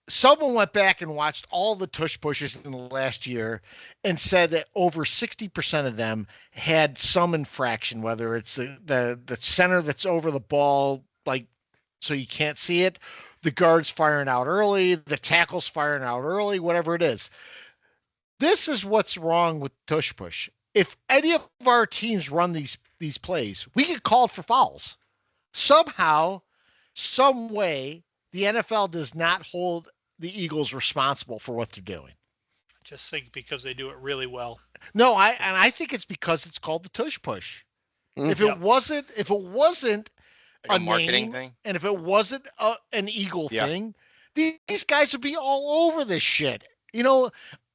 Someone went back and watched all the tush pushes in the last year and said that over 60% of them had some infraction, whether it's the center that's over the ball, like so you can't see it, the guards firing out early, the tackles firing out early, whatever it is. This is what's wrong with tush push. If any of our teams run these plays, we get called for fouls. Somehow, some way, the NFL does not hold the Eagles responsible for what they're doing. I just think because they do it really well. No, I think it's because it's called the tush push. If it wasn't Like a marketing name, thing. and if it wasn't an Eagle thing, these guys would be all over this shit.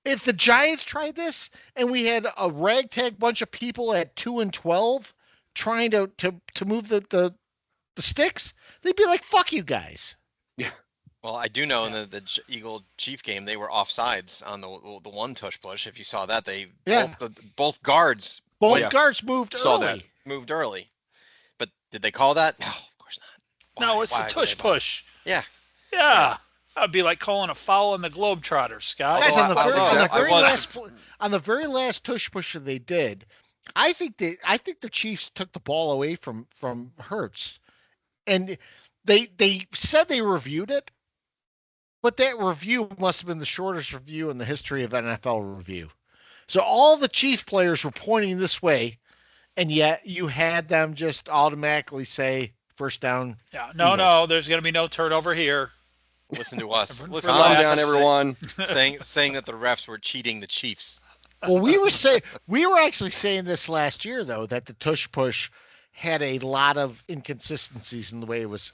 If the Giants tried this and we had a ragtag bunch of people at 2-12 trying to move the sticks, they'd be like, "Fuck you guys." Yeah. Well, I do know in the Eagle Chief game they were offsides on the one tush push. If you saw that, both guards guards moved Saw early. that. moved early. But did they call that? No, of course not. No, it's a tush push. Yeah. Yeah. That'd be like calling a foul on the Globetrotters, Scott. Guys, on the very Although last tush push that they did, I think the Chiefs took the ball away from Hurts, and they said they reviewed it, but that review must have been the shortest review in the history of NFL review. So all the Chiefs players were pointing this way, and yet you had them just automatically say first down. Yeah, no, there's going to be no turnover here. Listen to us. Everyone Listen to Calm us down, everyone. saying that the refs were cheating the Chiefs. Well, we were actually saying this last year though, that the tush push had a lot of inconsistencies in the way it was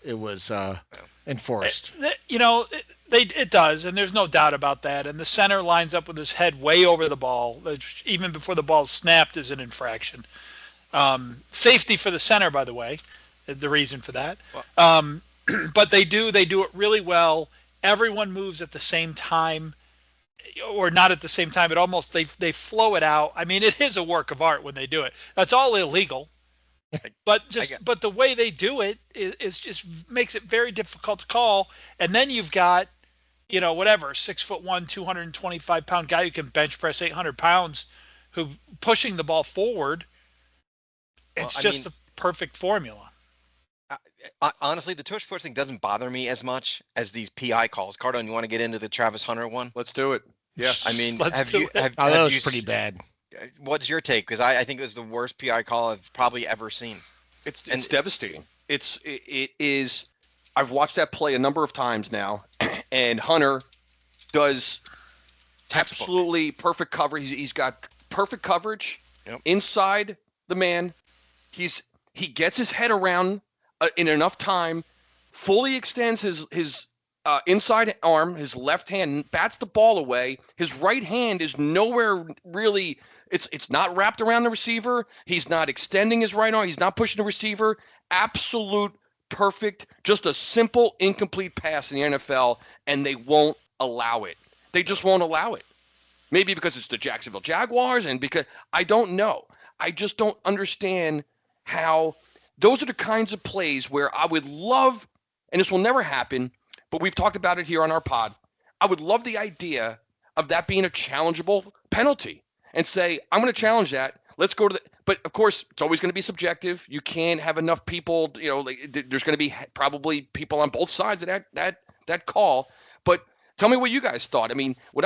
enforced. It does, and there's no doubt about that. And the center lines up with his head way over the ball, which even before the ball snapped is an infraction. Safety for the center, by the way, is the reason for that. But they do it really well. Everyone moves at the same time, or not at the same time. It almost they flow it out. I mean, it is a work of art when they do it. That's all illegal, but the way they do it is just makes it very difficult to call. And then you've got 6'1", 225-pound guy who can bench press 800 pounds, who pushing the ball forward. It's the perfect formula. Honestly, the tush push thing doesn't bother me as much as these PI calls. Cardone, you want to get into the Travis Hunter one? Let's do it. Yeah. I mean, That was pretty bad. What's your take? Because I think it was the worst PI call I've probably ever seen. It's devastating. It is. I've watched that play a number of times now, and Hunter does absolutely perfect cover. He's got perfect coverage inside the man. He gets his head around in enough time, fully extends his inside arm, his left hand, bats the ball away. His right hand is nowhere really. It's not wrapped around the receiver. He's not extending his right arm. He's not pushing the receiver. Absolute perfect, just a simple incomplete pass in the NFL, and they won't allow it. They just won't allow it. Maybe because it's the Jacksonville Jaguars, and because I don't know. I just don't understand how those are the kinds of plays where I would love, and this will never happen, but we've talked about it here on our pod. I would love the idea of that being a challengeable penalty and say, I'm going to challenge that. Let's go to the, but of course, it's always going to be subjective. You can't have enough people, there's going to be probably people on both sides of that call. But tell me what you guys thought. I mean, what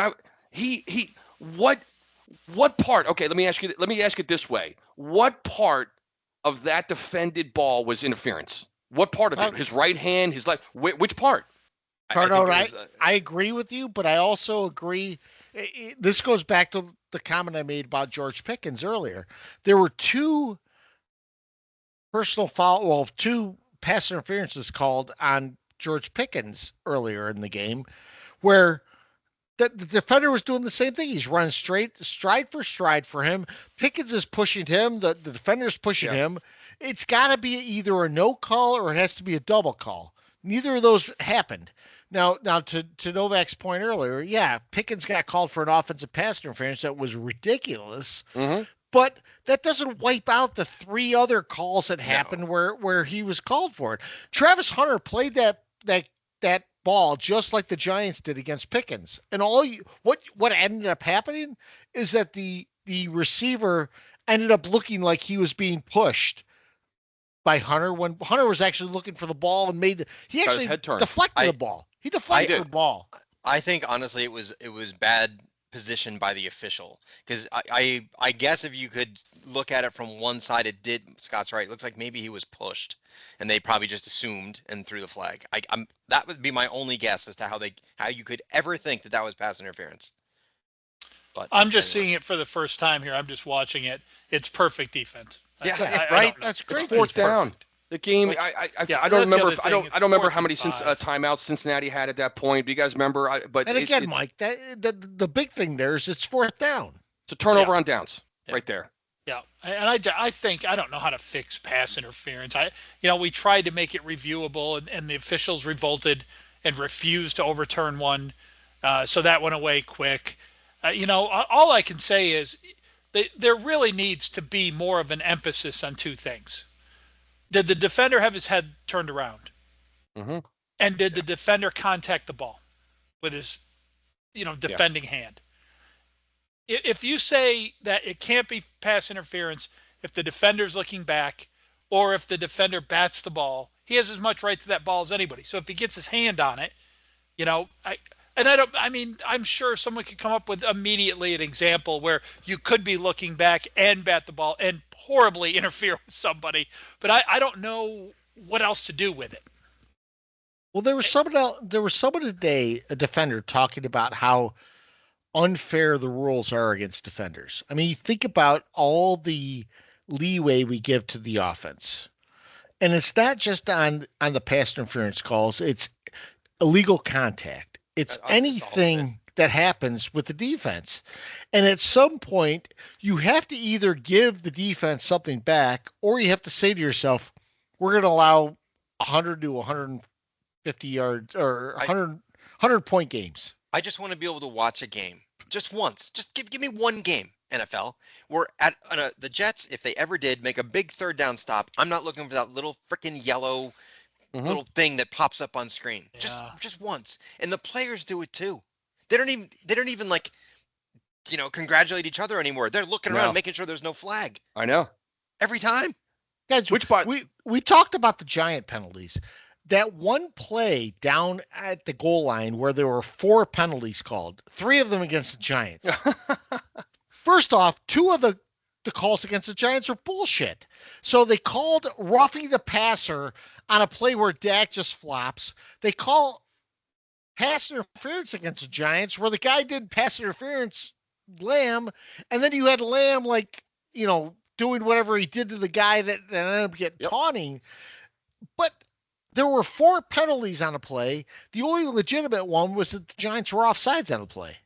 part? Okay, let me ask it this way. What part of that defended ball was interference? What part of it? His right hand, his left, which part? Cardone, I agree with you, but I also agree. This goes back to the comment I made about George Pickens earlier. There were two pass interferences called on George Pickens earlier in the game, where the defender was doing the same thing. He's running stride for stride for him. Pickens is pushing him. The defender's pushing him. It's got to be either a no call or it has to be a double call. Neither of those happened. Now to Novak's point earlier, yeah, Pickens got called for an offensive pass interference that was ridiculous. Mm-hmm. But that doesn't wipe out the 3 other calls that happened where he was called for it. Travis Hunter played that ball just like the Giants did against Pickens. And what ended up happening is that the receiver ended up looking like he was being pushed by Hunter when Hunter was actually looking for the ball and he actually deflected the ball. He deflected the ball. I think honestly it was bad position by the official, because I guess if you could look at it from one side, it did. Scott's right. It looks like maybe he was pushed, and they probably just assumed and threw the flag. That would be my only guess as to how you could ever think that was pass interference. But I'm just seeing it for the first time here. I'm just watching it. It's perfect defense. Right. That's great. It's 4th down. The game, I don't remember. I don't remember how many timeouts Cincinnati had at that point. Do you guys remember? Mike, the big thing there is it's 4th down. It's a turnover on downs, right there. Yeah, and I think I don't know how to fix pass interference. We tried to make it reviewable, and the officials revolted and refused to overturn one, so that went away quick. All I can say is there really needs to be more of an emphasis on 2 things. Did the defender have his head turned around? Mm-hmm. And did the defender contact the ball with his, defending hand? If you say that it can't be pass interference if the defender's looking back or if the defender bats the ball, he has as much right to that ball as anybody. So if he gets his hand on it, I'm sure someone could come up with immediately an example where you could be looking back and bat the ball and horribly interfere with somebody, but I don't know what else to do with it. Well, there was someone today, a defender, talking about how unfair the rules are against defenders. I mean, you think about all the leeway we give to the offense, and it's not just on the pass interference calls. It's illegal contact. It's anything that happens with the defense. And at some point, you have to either give the defense something back, or you have to say to yourself, we're going to allow 100 to 150 yards or 100 point games. I just want to be able to watch a game just once. Just give me one game, NFL. We're at the Jets, if they ever did make a big 3rd down stop, I'm not looking for that little freaking yellow little thing that pops up on screen. Yeah. Just once. And the players do it too. They don't even like, congratulate each other anymore. They're looking around, making sure there's no flag. I know. Every time. Guys, we talked about the Giant penalties. That one play down at the goal line where there were 4 penalties called, 3 of them against the Giants. First off, 2 of the calls against the Giants are bullshit. So they called roughing the passer on a play where Dak just flops. They call pass interference against the Giants where the guy did pass interference, Lamb, and then you had Lamb doing whatever he did to the guy that ended up getting taunting. But there were 4 penalties on a play. The only legitimate one was that the Giants were offsides on the play.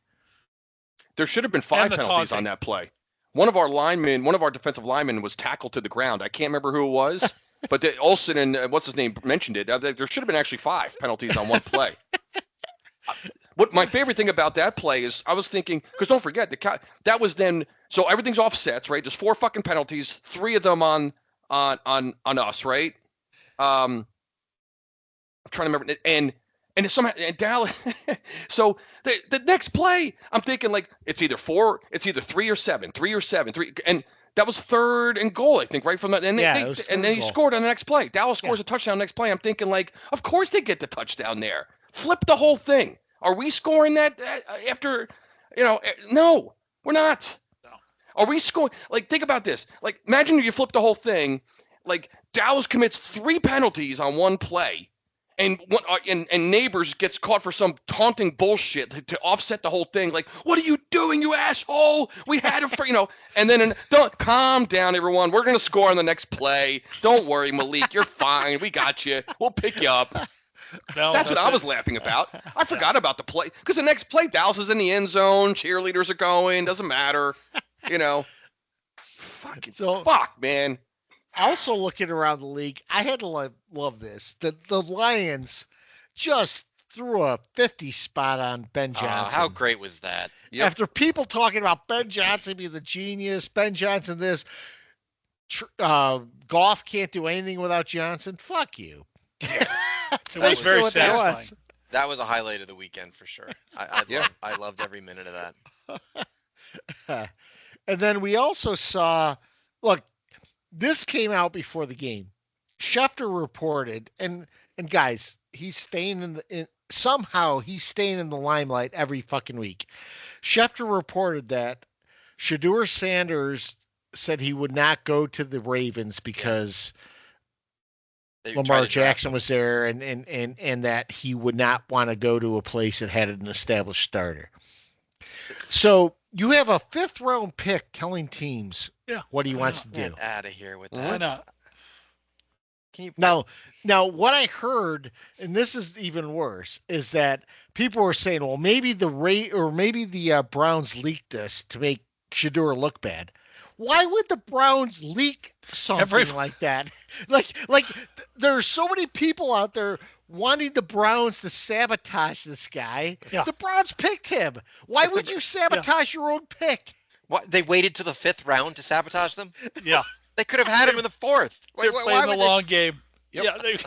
There should have been 5 penalties on that play. One of our defensive linemen was tackled to the ground. I can't remember who it was, but Olsen and what's his name mentioned it. There should have been actually 5 penalties on one play. What my favorite thing about that play is I was thinking, because don't forget that was then, so everything's offsets, right? There's 4 fucking penalties, 3 of them on us, right? I'm trying to remember, and somehow Dallas. So the next play, I'm thinking like it's either 3 or 7, 3, and that was 3rd and goal, I think, right from that. And then he scored on the next play. Dallas scores a touchdown next play. I'm thinking like, of course they get the touchdown there. Flip the whole thing. Are we scoring that after? No, we're not. No. Are we scoring? Like, think about this. Like, imagine if you flip the whole thing. Like, Dallas commits 3 penalties on one play. And Neighbors gets caught for some taunting bullshit to offset the whole thing. Like, what are you doing, you asshole? We had it for, And then, don't calm down, everyone. We're going to score on the next play. Don't worry, Malik. You're fine. We got you. We'll pick you up. No, That's what I was laughing about. I forgot about the play because the next play, Dallas is in the end zone. Cheerleaders are going. Doesn't matter. You know. Fuck, man. Also looking around the league, I had to love this. The Lions just threw a 50 spot on Ben Johnson. How great was that? Yep. After people talking about Ben Johnson being the genius, Ben Johnson this, Goff can't do anything without Johnson. Fuck you. It was very satisfying. That was a highlight of the weekend for sure. I loved every minute of that. And then we also saw, look, this came out before the game. Schefter reported, and guys, he's staying somehow he's staying in the limelight every fucking week. Schefter reported that Shedeur Sanders said he would not go to the Ravens because Lamar Jackson was there, and that he would not want to go to a place that had an established starter. So you have a 5th round pick telling teams what he wants to do. Get out of here with that. Why not? Now, what I heard, and this is even worse, is that people were saying, well, maybe the Browns leaked this to make Shedeur look bad. Why would the Browns leak something like that? Like there's so many people out there wanting the Browns to sabotage this guy. Yeah. The Browns picked him. Why would you sabotage your own pick? What? They waited to the 5th round to sabotage them? Yeah. They could have had him in the 4th. They're playing the long game. Yep. Yeah.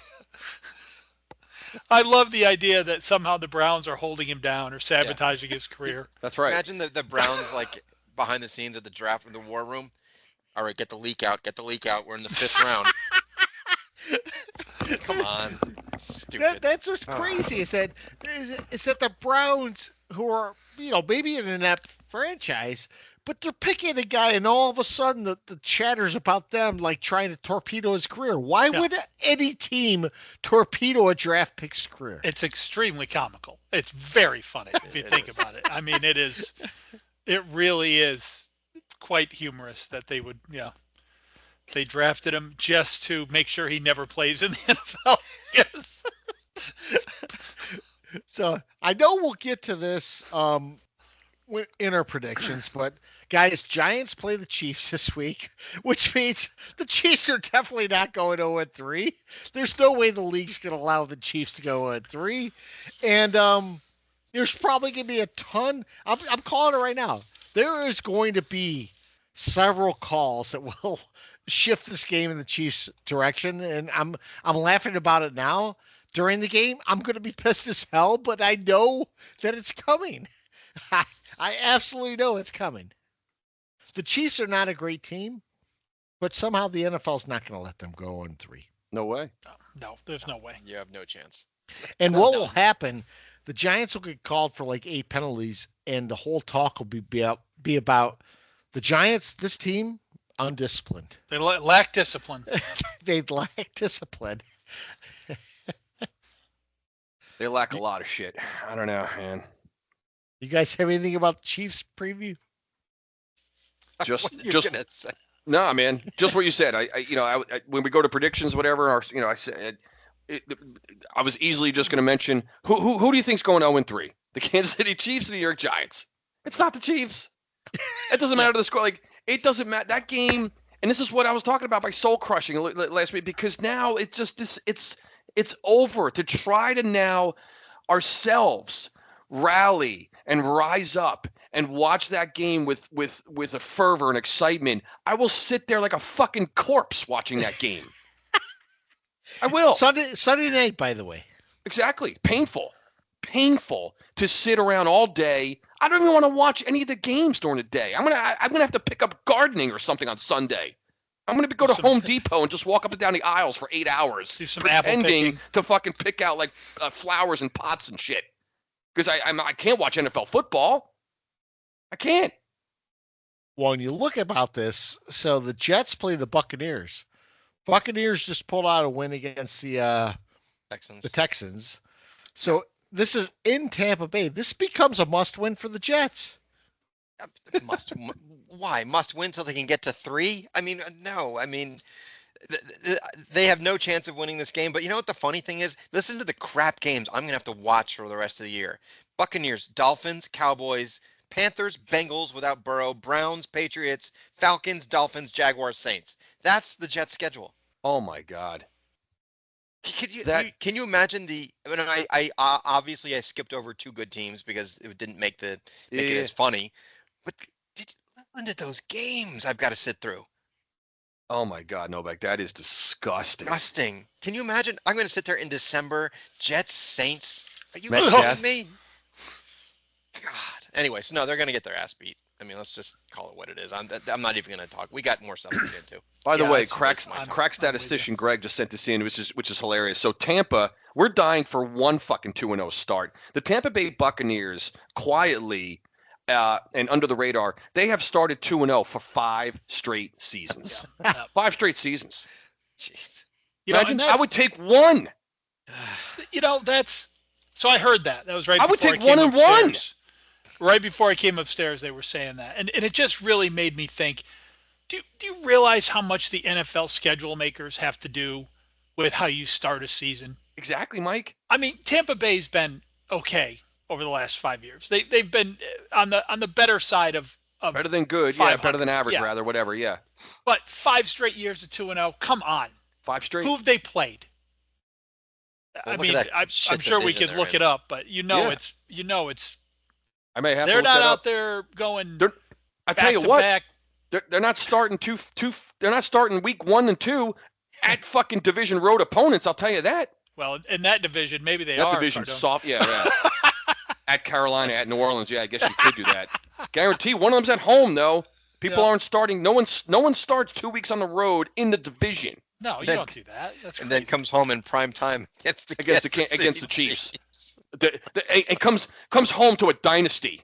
I love the idea that somehow the Browns are holding him down or sabotaging his career. That's right. Imagine the Browns like behind the scenes at the draft in the war room. All right, get the leak out. We're in the 5th round. Come on. Stupid. That's what's crazy is that the Browns, who are, maybe an inept franchise, but they're picking a guy, and all of a sudden the chatter's about them like trying to torpedo his career. Why would any team torpedo a draft pick's career? It's extremely comical. It's very funny if you think about it. I mean, it really is quite humorous that they would, they drafted him just to make sure he never plays in the NFL. Yes. So I know we'll get to this in our predictions, but guys, Giants play the Chiefs this week, which means the Chiefs are definitely not going 0-3. There's no way the league's going to allow the Chiefs to go 0-3. And there's probably going to be a ton. I'm calling it right now. There is going to be several calls that will shift this game in the Chiefs' direction, and I'm laughing about it now. During the game, I'm going to be pissed as hell, but I know that it's coming. I absolutely know it's coming. The Chiefs are not a great team, but somehow the NFL's not going to let them go 0-3. No way. No, there's no way. You have no chance. And what will happen, the Giants will get called for like 8 penalties, and the whole talk will be about the Giants, this team, undisciplined. They lack discipline. They lack discipline. They lack a lot of shit. I don't know, man. You guys have anything about the Chiefs preview? Just no, man. Just what you said. I when we go to predictions, whatever, I said I was easily just going to mention who do you think's going 0-3? The Kansas City Chiefs or the New York Giants? It's not the Chiefs. It doesn't matter the score. Like it doesn't matter that game. And this is what I was talking about by soul crushing last week, because now it's just this. It's over. To try to now ourselves rally and rise up and watch that game with a fervor and excitement. I will sit there like a fucking corpse watching that game. I will. Sunday night, by the way. Exactly. Painful to sit around all day. I don't even want to watch any of the games during the day. I'm gonna have to pick up gardening or something on Sunday. I'm going to go to Home Depot and just walk up and down the aisles for 8 hours, do some pretending to fucking pick out like flowers and pots and shit. Because I can't watch NFL football. I can't. Well, when you look about this, so the Jets play the Buccaneers. Buccaneers just pulled out a win against the Texans. So this is in Tampa Bay. This becomes a must-win for the Jets. Why? Must win so they can get to 3? I mean, no. I mean, They have no chance of winning this game. But you know what the funny thing is? Listen to the crap games I'm going to have to watch for the rest of the year. Buccaneers, Dolphins, Cowboys, Panthers, Bengals without Burrow, Browns, Patriots, Falcons, Dolphins, Jaguars, Saints. That's the Jets schedule. Oh my God. Can you imagine the? I mean, I obviously I skipped over two good teams because it didn't make it as funny. But listen to those games I've got to sit through. Oh my God, Novak, that is disgusting. Disgusting. Can you imagine? I'm going to sit there in December. Jets, Saints. Are you Met kidding Death. me? God. Anyway, so no, they're going to get their ass beat. I mean, let's just call it what it is. I'm not even going to talk. We got more stuff to get into. By the way, it's crack statistician Greg just sent this in, which is hilarious. So Tampa, we're dying for one fucking 2-0 start. The Tampa Bay Buccaneers quietly and under the radar, they have started 2-0 for 5 straight seasons. 5 straight seasons. Jeez. Imagine, I would take one. So I heard that. That was right. I would take 1 and 1. Right before I came upstairs, they were saying that, and it just really made me think. Do you realize how much the NFL schedule makers have to do with how you start a season? Exactly, Mike. I mean, Tampa Bay's been okay over the last 5 years. They've been on the better side of better than good, yeah, better than average, rather, whatever, yeah. But 5 straight years of 2-0, come on. 5 straight. Who have they played? Well, I mean, I'm sure we could look it up, but it's. I may have. They're not out there going. I tell you what, back. They're not starting They're not starting week 1 and 2 at fucking division road opponents. I'll tell you that. Well, in that division, maybe they are. That division soft, yeah. At Carolina, at New Orleans, yeah. I guess you could do that. Guarantee one of them's at home though. People aren't starting. No one starts 2 weeks on the road in the division. No, you don't do that. That's and then comes home in prime time against the Chiefs. It comes home to a dynasty.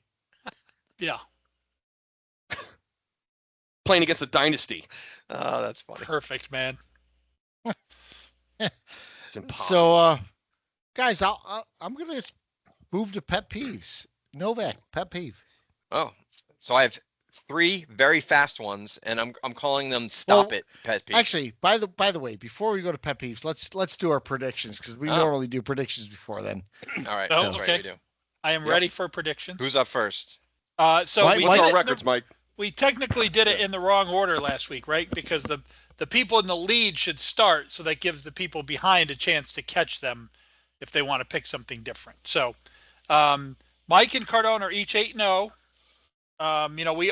Yeah. Playing against a dynasty. Oh, that's funny. Perfect, man. It's impossible. So, guys, I'm gonna move to pet peeves. Novak, pet peeve. Oh, so I have 3 very fast ones, and I'm calling them stop it pet peeves. Actually, by the way, before we go to pet peeves, let's do our predictions because we normally do predictions before then. All right, that's right, we do. I am ready for predictions. Who's up first? What's our records, Mike? We technically did it in the wrong order last week, right? Because the people in the lead should start, so that gives the people behind a chance to catch them if they want to pick something different. So, Mike and Cardone are each 8-0.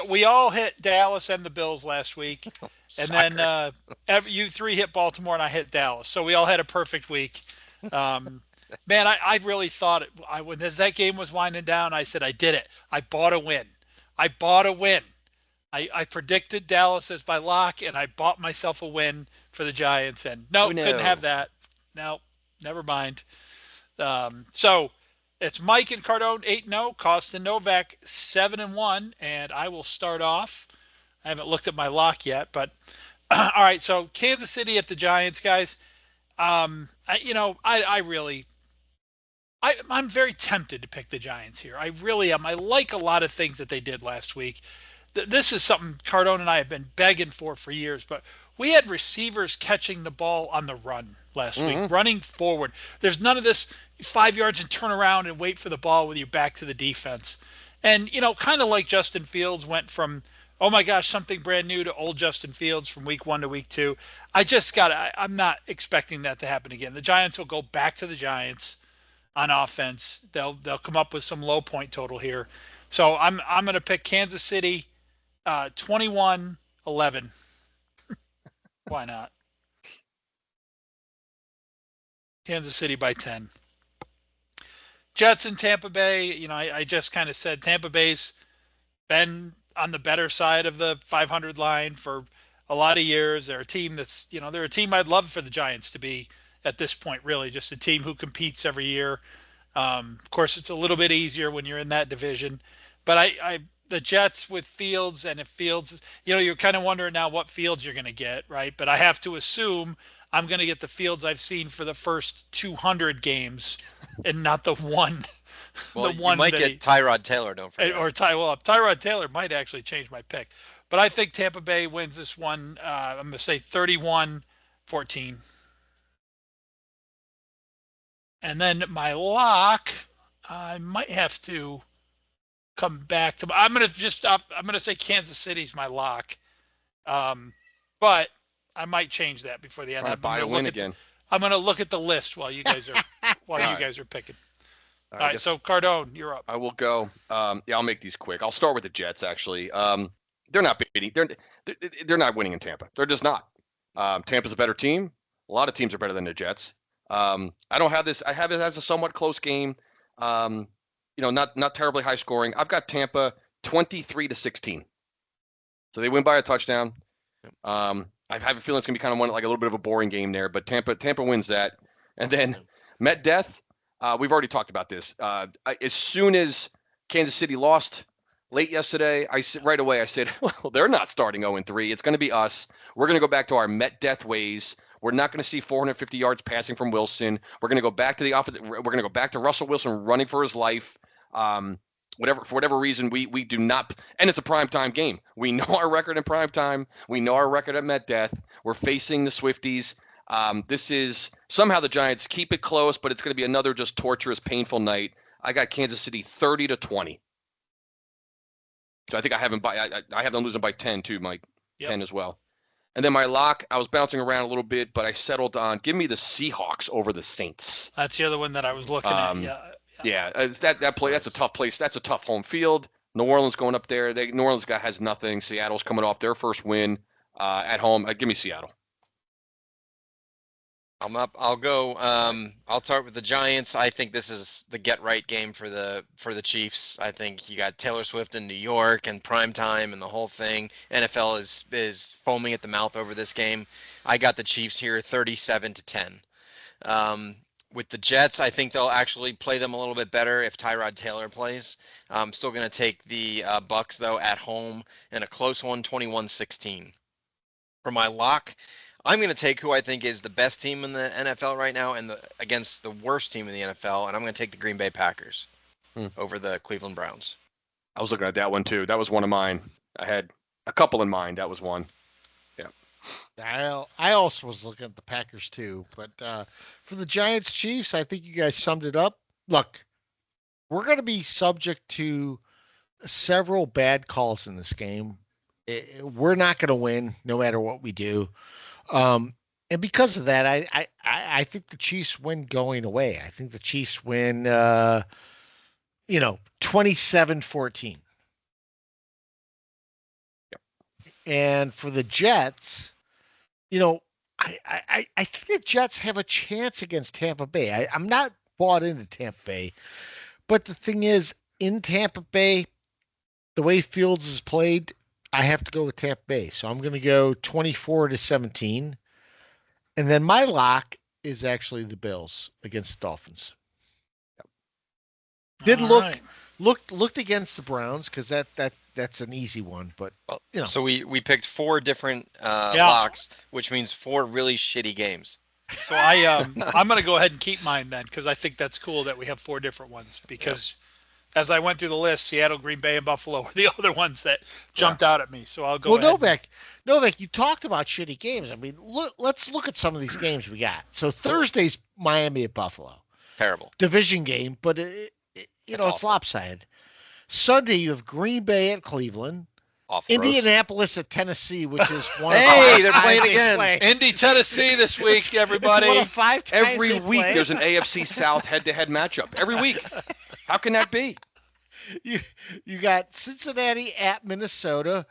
We all hit Dallas and the Bills last week, and then you 3 hit Baltimore and I hit Dallas, so we all had a perfect week. Man, I really thought when that game was winding down, I said I did it. I bought a win. I predicted Dallas as my lock, and I bought myself a win for the Giants. And couldn't have that. No, never mind. So it's Mike and Cardone 8-0, Cost and Novak 7-1, and I will start off. I haven't looked at my lock yet, but all right. So Kansas City at the Giants, guys. I'm very tempted to pick the Giants here. I really am. I like a lot of things that they did last week. This is something Cardone and I have been begging for years, but we had receivers catching the ball on the run last week, running forward. There's none of this 5 yards and turn around and wait for the ball with your back to the defense. And, kind of like Justin Fields went from, oh my gosh, something brand new to old Justin Fields from week 1 to week 2. I'm not expecting that to happen again. The Giants will go back to the Giants on offense. They'll come up with some low point total here. So I'm going to pick Kansas City 21-11. Why not? Kansas City by 10. Jets in Tampa Bay, I just kind of said Tampa Bay's been on the better side of the 500 line for a lot of years. They're a team that's, they're a team I'd love for the Giants to be at this point, really, just a team who competes every year. Of course, it's a little bit easier when you're in that division. But the Jets with Fields, and if Fields, you're kind of wondering now what Fields you're going to get, right? But I have to assume I'm going to get the Fields I've seen for the first 200 games and not the one. Well, you might get Tyrod Taylor, don't forget. Tyrod Taylor might actually change my pick. But I think Tampa Bay wins this one. I'm going to say 31-17. 14. And then my lock, I might have to come back to. I'm gonna say Kansas City's my lock, but I might change that before the end. Trying to buy a win again. I'm gonna look at the list while you guys are picking. All right, so Cardone, you're up. I will go. Yeah, I'll make these quick. I'll start with the Jets. Actually, they're not beating. They're not winning in Tampa. They're just not. Tampa's a better team. A lot of teams are better than the Jets. I don't have this. I have it as a somewhat close game. Not terribly high scoring. I've got Tampa 23-16. So they win by a touchdown. I have a feeling it's gonna be kind of like a little bit of a boring game there, but Tampa wins that. And then Met Death. We've already talked about this. As soon as Kansas City lost late yesterday, I said, well, they're not starting 0-3. It's going to be us. We're going to go back to our Met Death ways. We're not going to see 450 yards passing from Wilson. We're going to go back to the offense. We're going to go back to Russell Wilson running for his life. For whatever reason, we do not. And it's a primetime game. We know our record in primetime. We know our record at Met Death. We're facing the Swifties. This is somehow the Giants keep it close, but it's going to be another just torturous, painful night. I got Kansas City 30-20. So I think I have them losing by 10 too, Mike. Yep. 10 as well. And then my lock, I was bouncing around a little bit, but I settled on give me the Seahawks over the Saints. That's the other one that I was looking at. Yeah. That play. That's a tough place. That's a tough home field. New Orleans going up there. New Orleans guy has nothing. Seattle's coming off their first win at home. Give me Seattle. I'm up. I'll go. I'll start with the Giants. I think this is the get-right game for the Chiefs. I think you got Taylor Swift in New York and primetime and the whole thing. NFL is foaming at the mouth over this game. I got the Chiefs here 37-10. With the Jets, I think they'll actually play them a little bit better if Tyrod Taylor plays. I'm still going to take the Bucs, though, at home in a close one, 21-16. For my lock, I'm going to take who I think is the best team in the NFL right now and against the worst team in the NFL, and I'm going to take the Green Bay Packers over the Cleveland Browns. I was looking at that one too. That was one of mine. I had a couple in mind. That was one. Yeah. I also was looking at the Packers too, but for the Giants Chiefs, I think you guys summed it up. Look, we're going to be subject to several bad calls in this game. We're not going to win no matter what we do. And because of that, I think the Chiefs win going away. I think the Chiefs win, 27-14. Yep. And for the Jets, I think the Jets have a chance against Tampa Bay. I'm not bought into Tampa Bay, but the thing is, in Tampa Bay, the way Fields is played, I have to go with Tampa Bay. So I'm going to go 24-17. And then my lock is actually the Bills against the Dolphins. Did looked against the Browns because that's an easy one, but So we picked 4 different locks, which means 4 really shitty games. So I'm going to go ahead and keep mine then because I think that's cool that we have 4 different ones because as I went through the list, Seattle, Green Bay, and Buffalo were the other ones that jumped out at me. So I'll go ahead. Novak, you talked about shitty games. I mean, let's look at some of these games we got. So Thursday's Miami at Buffalo. Terrible. Division game, but it's lopsided. Sunday, you have Green Bay at Cleveland. Indianapolis at Tennessee, which is one of they're playing again. Indy, Tennessee this week, everybody. It's one of 5 times every week there's an AFC South head-to-head matchup. Every week. How can that be? You got Cincinnati at Minnesota.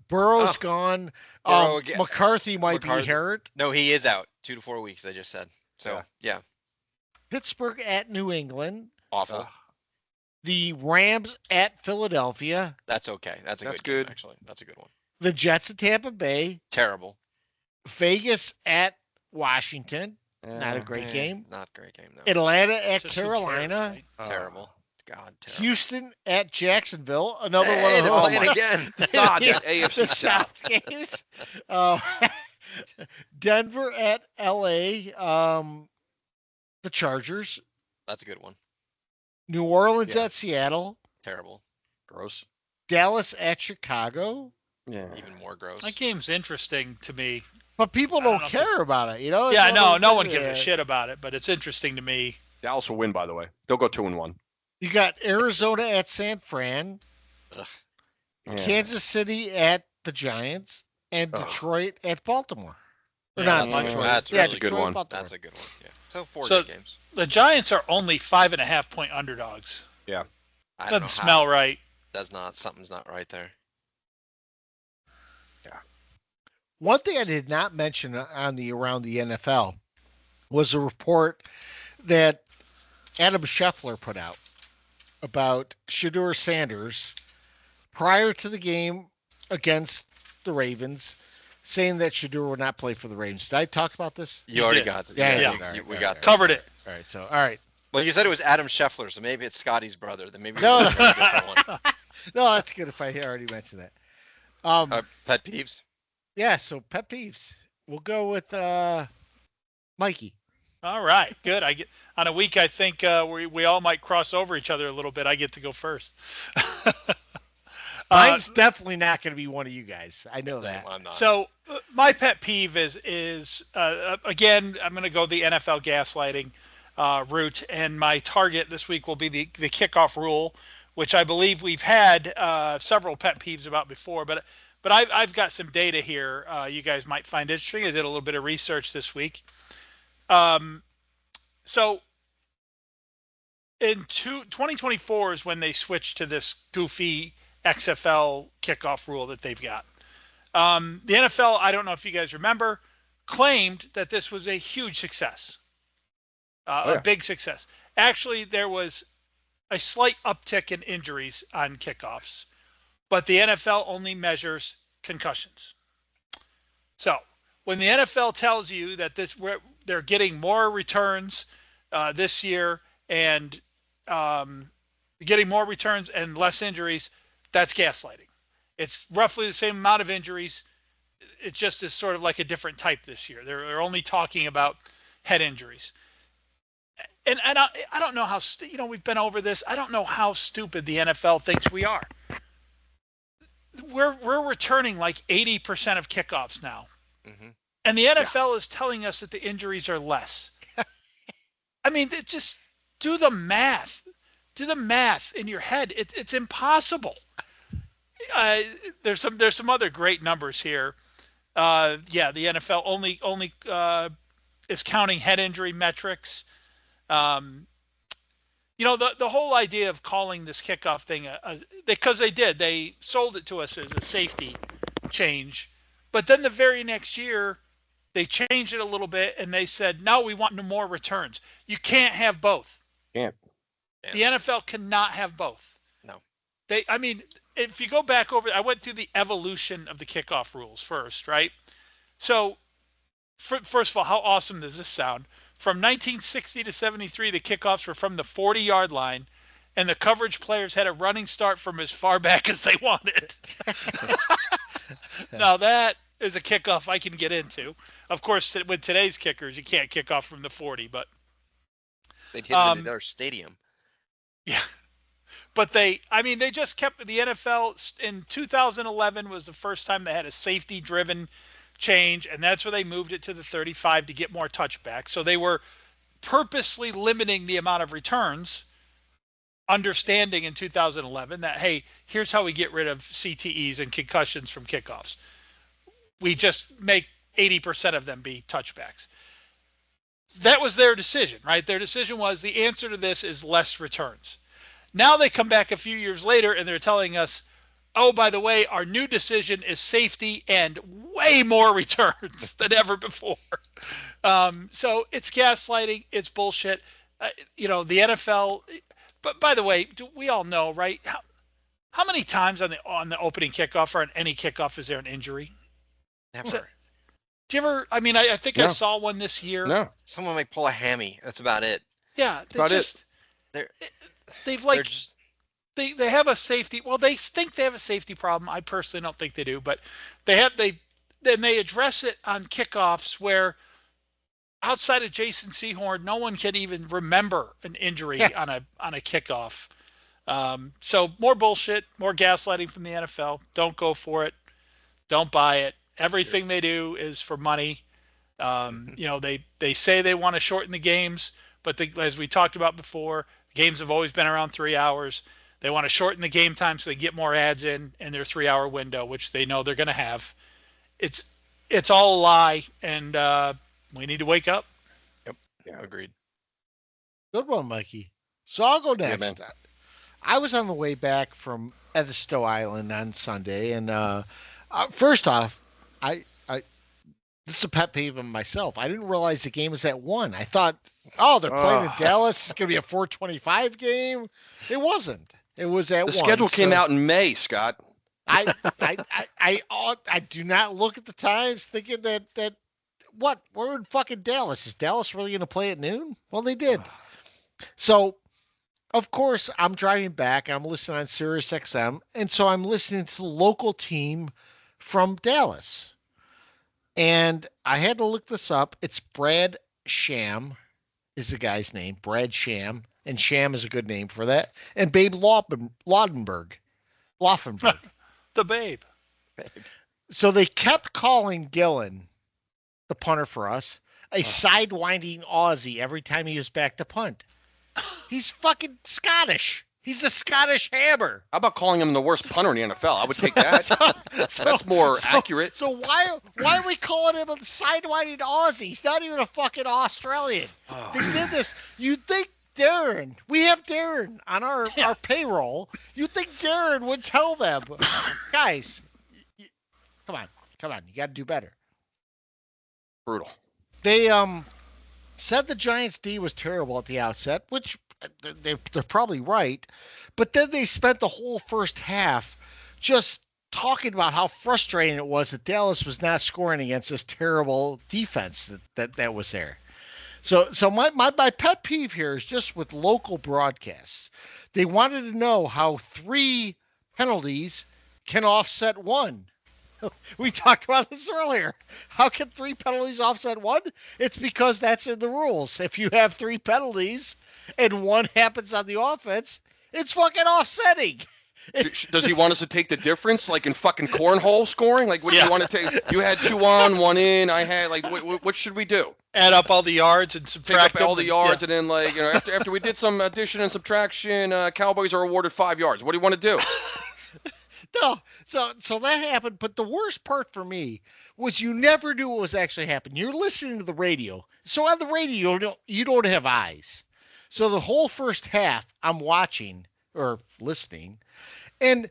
Burrow's gone. McCarthy might be hurt. No, he is out. 2 to 4 weeks, I just said. So, yeah. Pittsburgh at New England. Awful. The Rams at Philadelphia. That's okay. That's good game, actually. That's a good one. The Jets at Tampa Bay. Terrible. Vegas at Washington. Not a great game. Not a great game, no. Atlanta at Carolina. Terrible. God, terrible. Houston at Jacksonville. Another one of they're those. playing again. God, that's AFC South games. Denver at LA. The Chargers. That's a good one. New Orleans at Seattle. Terrible. Gross. Dallas at Chicago. Yeah. Even more gross. That game's interesting to me. But people I don't don't know if care about it, you know? It's Yeah, one of no, those no things- one gives yeah. a shit about it, but it's interesting to me. Dallas will win, by the way. They'll go 2-1. You got Arizona at San Fran, Ugh. Yeah. Kansas City at the Giants, and Ugh. Detroit at Baltimore. Or Yeah, not That's a Detroit. good, that's yeah, really Detroit, one. Baltimore. That's a good one. Yeah. So 4 So- good games. The Giants are only 5.5 point underdogs. I don't Doesn't know smell how. right. Does not. Something's not right there. One thing I did not mention on the around the NFL was a report that Adam Scheffler put out about Shedeur Sanders prior to the game against the Ravens, saying that Shedeur would not play for the Ravens. Did I talk about this? You already did. got it. Yeah, yeah. all right, We all got right, this. Covered it. All right, so all right. Well, you said it was Adam Scheffler, so maybe it's Scotty's brother. Then maybe No, it's a different one. No, that's good if I already mentioned that. Pet peeves. Yeah, so pet peeves. We'll go with Mikey. All right, good. I get on a week. I think we all might cross over each other a little bit. I get to go first. Mine's definitely not going to be one of you guys. I know that. I'm not. So my pet peeve is again, I'm going to go the NFL gaslighting route, and my target this week will be the kickoff rule, which I believe we've had several pet peeves about before, but I've got some data here you guys might find interesting. I did a little bit of research this week. So in 2024 is when they switched to this goofy XFL kickoff rule that they've got. The NFL, I don't know if you guys remember, claimed that this was a huge success, a big success. Actually, there was a slight uptick in injuries on kickoffs, but the NFL only measures concussions. So when the NFL tells you that they're getting more returns this year and getting more returns and less injuries, that's gaslighting. It's roughly the same amount of injuries. It just is sort of like a different type this year. They're only talking about head injuries. And I don't know how, we've been over this. I don't know how stupid the NFL thinks we are. We're returning like 80% of kickoffs now. Mm-hmm. And the NFL is telling us that the injuries are less. I mean, just do the math. Do the math in your head. It's impossible. There's some other great numbers here. The NFL only is counting head injury metrics. The whole idea of calling this kickoff thing because they sold it to us as a safety change, but then the very next year they changed it a little bit and they said, no, we want no more returns. You can't have both. Can't. The NFL cannot have both. No. If you go back over, I went through the evolution of the kickoff rules first, right? So, first of all, how awesome does this sound? From 1960 to 73, the kickoffs were from the 40-yard line, and the coverage players had a running start from as far back as they wanted. Now, that is a kickoff I can get into. Of course, with today's kickers, you can't kick off from the 40, but They'd hit them in their stadium. yeah. But they just kept the NFL in 2011 was the first time they had a safety-driven change, and that's where they moved it to the 35 to get more touchbacks. So they were purposely limiting the amount of returns, understanding in 2011 that, hey, here's how we get rid of CTEs and concussions from kickoffs. We just make 80% of them be touchbacks. That was their decision, right? Their decision was the answer to this is less returns. Now they come back a few years later and they're telling us, oh, by the way, our new decision is safety and way more returns than ever before. So it's gaslighting. It's bullshit. The NFL. But by the way, we all know, right? How many times on the opening kickoff or on any kickoff is there an injury? Never. Do you ever? I think I saw one this year. No. Someone might pull a hammy. That's about it. Yeah, they have a safety. Well, they think they have a safety problem. I personally don't think they do, but they address it on kickoffs where outside of Jason Sehorn, no one can even remember an injury on a kickoff. So more bullshit, more gaslighting from the NFL. Don't go for it. Don't buy it. Everything they do is for money. They say they want to shorten the games, but as we talked about before, games have always been around 3 hours. They want to shorten the game time so they get more ads in their 3 hour window, which they know they're going to have. It's all a lie, and we need to wake up. Yep. Yeah, agreed. Good one, Mikey. So I'll go Yeah, next. man. I was on the way back from Edisto Island on Sunday, and first off, I this is a pet peeve of myself. I didn't realize the game was at 1. I thought, oh, they're playing in Dallas. It's gonna be a 4:25 game. It wasn't. It was at 1. The schedule came out in May, Scott. I do not look at the times thinking that what we're in fucking Dallas. Is Dallas really gonna play at noon? Well, they did. So of course I'm driving back. I'm listening on Sirius XM, and so I'm listening to the local team from Dallas. And I had to look this up. It's Brad Sham is the guy's name. Brad Sham. And Sham is a good name for that. And Babe Laufenberg. The Babe. So they kept calling Gillen, the punter for us, a sidewinding Aussie every time he was back to punt. He's fucking Scottish. He's a Scottish hammer. How about calling him the worst punter in the NFL? I would take that. That's more accurate. So why are we calling him a sidewinding Aussie? He's not even a fucking Australian. They did this. You'd think Darren, we have Darren on our payroll. You'd think Darren would tell them, guys, come on. You got to do better. Brutal. They said the Giants' D was terrible at the outset, which they're probably right. But then they spent the whole first half just talking about how frustrating it was that Dallas was not scoring against this terrible defense that was there. So my pet peeve here is just with local broadcasts. They wanted to know how 3 penalties can offset 1. We talked about this earlier. How can 3 penalties offset 1? It's because that's in the rules. If you have 3 penalties and 1 happens on the offense, it's fucking offsetting. Does he want us to take the difference, like in fucking cornhole scoring? Like, what do you want to take? You had 2 on, 1 in. I had what should we do? Add up all the yards and subtract Pick up all the yards, and then after we did some addition and subtraction, Cowboys are awarded 5 yards. What do you want to do? No, so that happened, but the worst part for me was you never knew what was actually happening. You're listening to the radio, so on the radio you don't have eyes. So the whole first half I'm watching or listening, and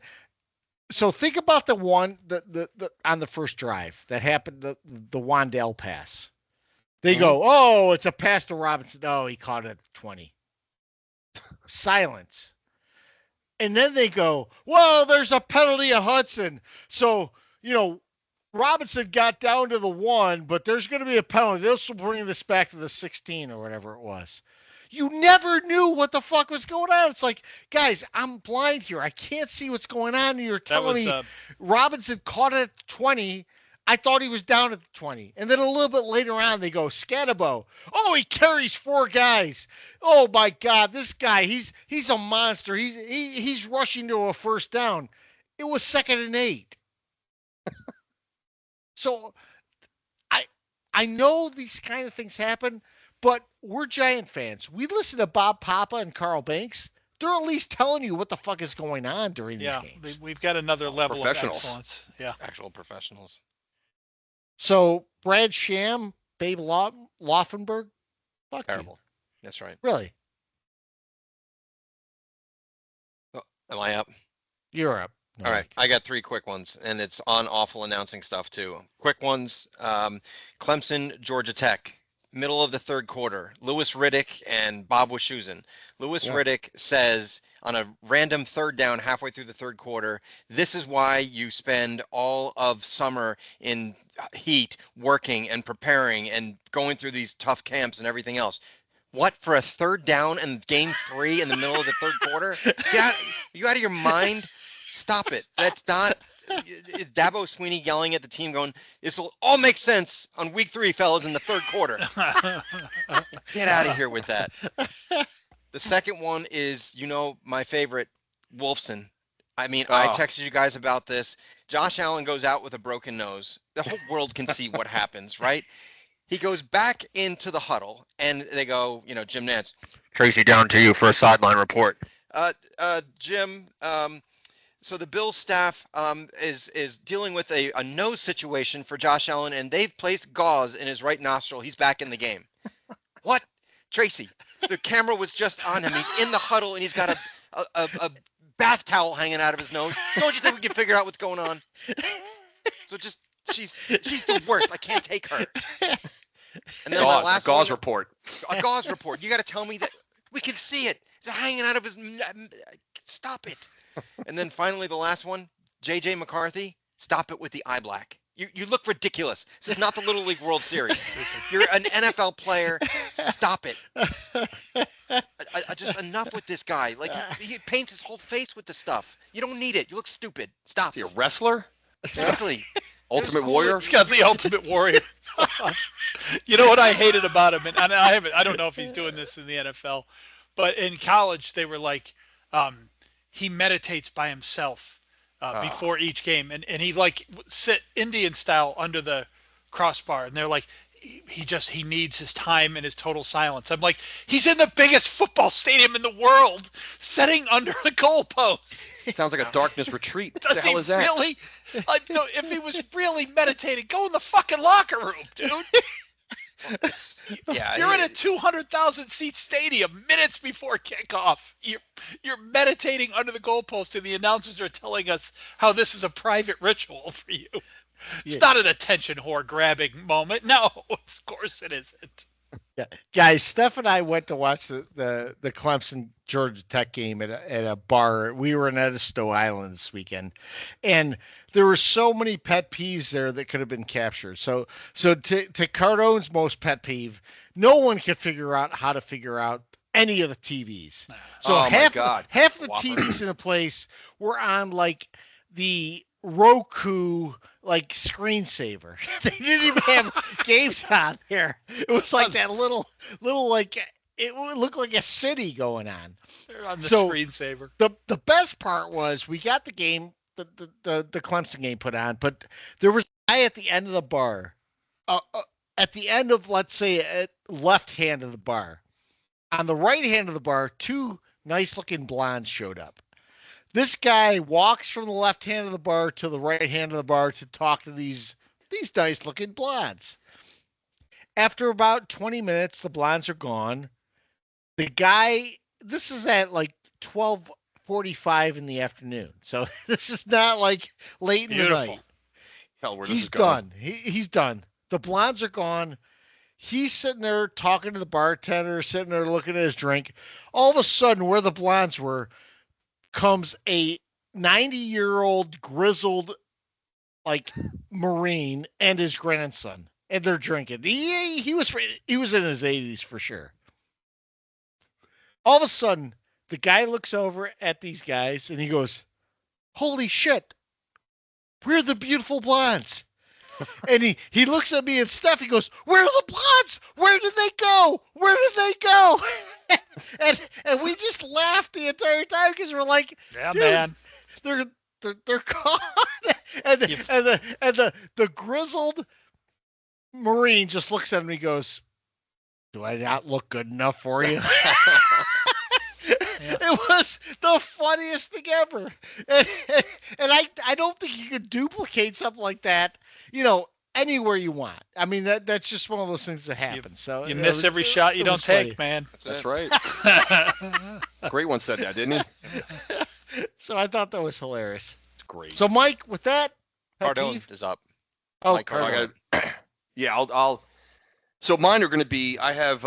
so think about the one the on the first drive that happened, the Wandale pass. They go, oh, it's a pass to Robinson. Oh, he caught it at 20. Silence. And then they go, well, there's a penalty of Hudson. So, Robinson got down to the 1, but there's going to be a penalty. This will bring this back to the 16 or whatever it was. You never knew what the fuck was going on. It's like, guys, I'm blind here. I can't see what's going on. And you're telling me Robinson caught it at 20. I thought he was down at the 20. And then a little bit later on, they go, Scannabo. Oh, he carries 4 guys. Oh, my God, this guy, he's a monster. He's rushing to a first down. It was 2nd and 8. So I know these kind of things happen, but we're Giant fans. We listen to Bob Papa and Carl Banks. They're at least telling you what the fuck is going on during these games. Yeah, we've got another level of excellence. Yeah, actual professionals. So Brad Sham, Babe Laufenberg, fuck Terrible. You. That's right. Really? Oh, am I up? You're up. No. All right, I got 3 quick ones, and it's on awful announcing stuff too. Quick ones: Clemson, Georgia Tech, middle of the 3rd quarter. Lewis Riddick and Bob Wischusen. Lewis Riddick says on a random 3rd down halfway through the 3rd quarter, this is why you spend all of summer in heat working and preparing and going through these tough camps and everything else. What, for a 3rd down in game 3 in the middle of the 3rd quarter? You out of your mind? Stop it. That's not. Is Dabo Sweeney yelling at the team going, this will all make sense on week 3, fellas, in the 3rd quarter. Get out of here with that. The second one is, my favorite, Wolfson. I mean, I Oh. texted you guys about this. Josh Allen goes out with a broken nose. The whole world can see what happens, right? He goes back into the huddle, and they go, Jim Nantz, Tracy, down to you for a sideline report. Jim, so the Bills staff is dealing with a nose situation for Josh Allen, and they've placed gauze in his right nostril. He's back in the game. What? Tracy, the camera was just on him. He's in the huddle, and he's got a bath towel hanging out of his nose. Don't you think we can figure out what's going on? So just she's the worst. I can't take her. And then my last gauze report. A gauze report. You got to tell me that we can see it. It's hanging out of his. Stop it. And then finally, the last one, J.J. McCarthy. Stop it with the eye black. You look ridiculous. This is not the Little League World Series. You're an NFL player. Stop it. Just enough with this guy. Like he paints his whole face with the stuff. You don't need it. You look stupid. Stop. Is he a wrestler? Exactly. Ultimate Warrior. He's got the Ultimate Warrior. You know what I hated about him, and I don't know if he's doing this in the NFL, but in college they were like, he meditates by himself before each game, and he like sit Indian style under the crossbar, and they're like, he needs his time and his total silence. I'm like, he's in the biggest football stadium in the world, sitting under the goalpost. Sounds like a darkness retreat. What Does the hell he is that? really? If he was really meditating, go in the fucking locker room, dude. You're in a 200,000 seat stadium minutes before kickoff. You're meditating under the goalpost, and the announcers are telling us how this is a private ritual for you. It's not an attention whore grabbing moment. No, of course it isn't. Yeah, guys, Steph and I went to watch the Clemson Georgia Tech game at a bar. We were in Edisto Island this weekend, and there were so many pet peeves there that could have been captured. So to Cardone's most pet peeve, no one could figure out how to figure out any of the TVs. So half of the TVs in the place were on like the Roku like screensaver. They didn't even have games on there. It was like that little like it would look like a city going on. They're on the screensaver. The best part was we got the game, the Clemson game put on, but there was a guy at the end of the bar, at the end of, let's say, left hand of the bar. On the right hand of the bar, two nice looking blondes showed up. This guy walks from the left hand of the bar to the right hand of the bar to talk to these nice looking blondes. After about 20 minutes, the blondes are gone. The guy, this is at like 12:45 in the afternoon. So this is not like late in the night. Hell, where he's done. He's done. The blondes are gone. He's sitting there talking to the bartender, sitting there looking at his drink. All of a sudden, where the blondes were, comes a 90-year-old grizzled like Marine and his grandson, and they're drinking. He was in his 80s for sure. All of a sudden, the guy looks over at these guys and he goes, "Holy shit, we're the beautiful blondes." And he looks at me and Steph. He goes, "Where are the blondes? Where did they go? Where did they go?" and we just laughed the entire time because we're like, "Yeah, man, they're gone." and the grizzled Marine just looks at him and he goes, "Do I not look good enough for you?" Yeah. It was the funniest thing ever, and I don't think you could duplicate something like that, anywhere you want. I mean that's just one of those things that happens. So you miss every shot you don't take, man. That's right. Great one said that, didn't he? So I thought that was hilarious. It's great. So Mike, with that, Cardone is up. Oh, Mike Cardone. Yeah, I'll. So mine are going to be. I have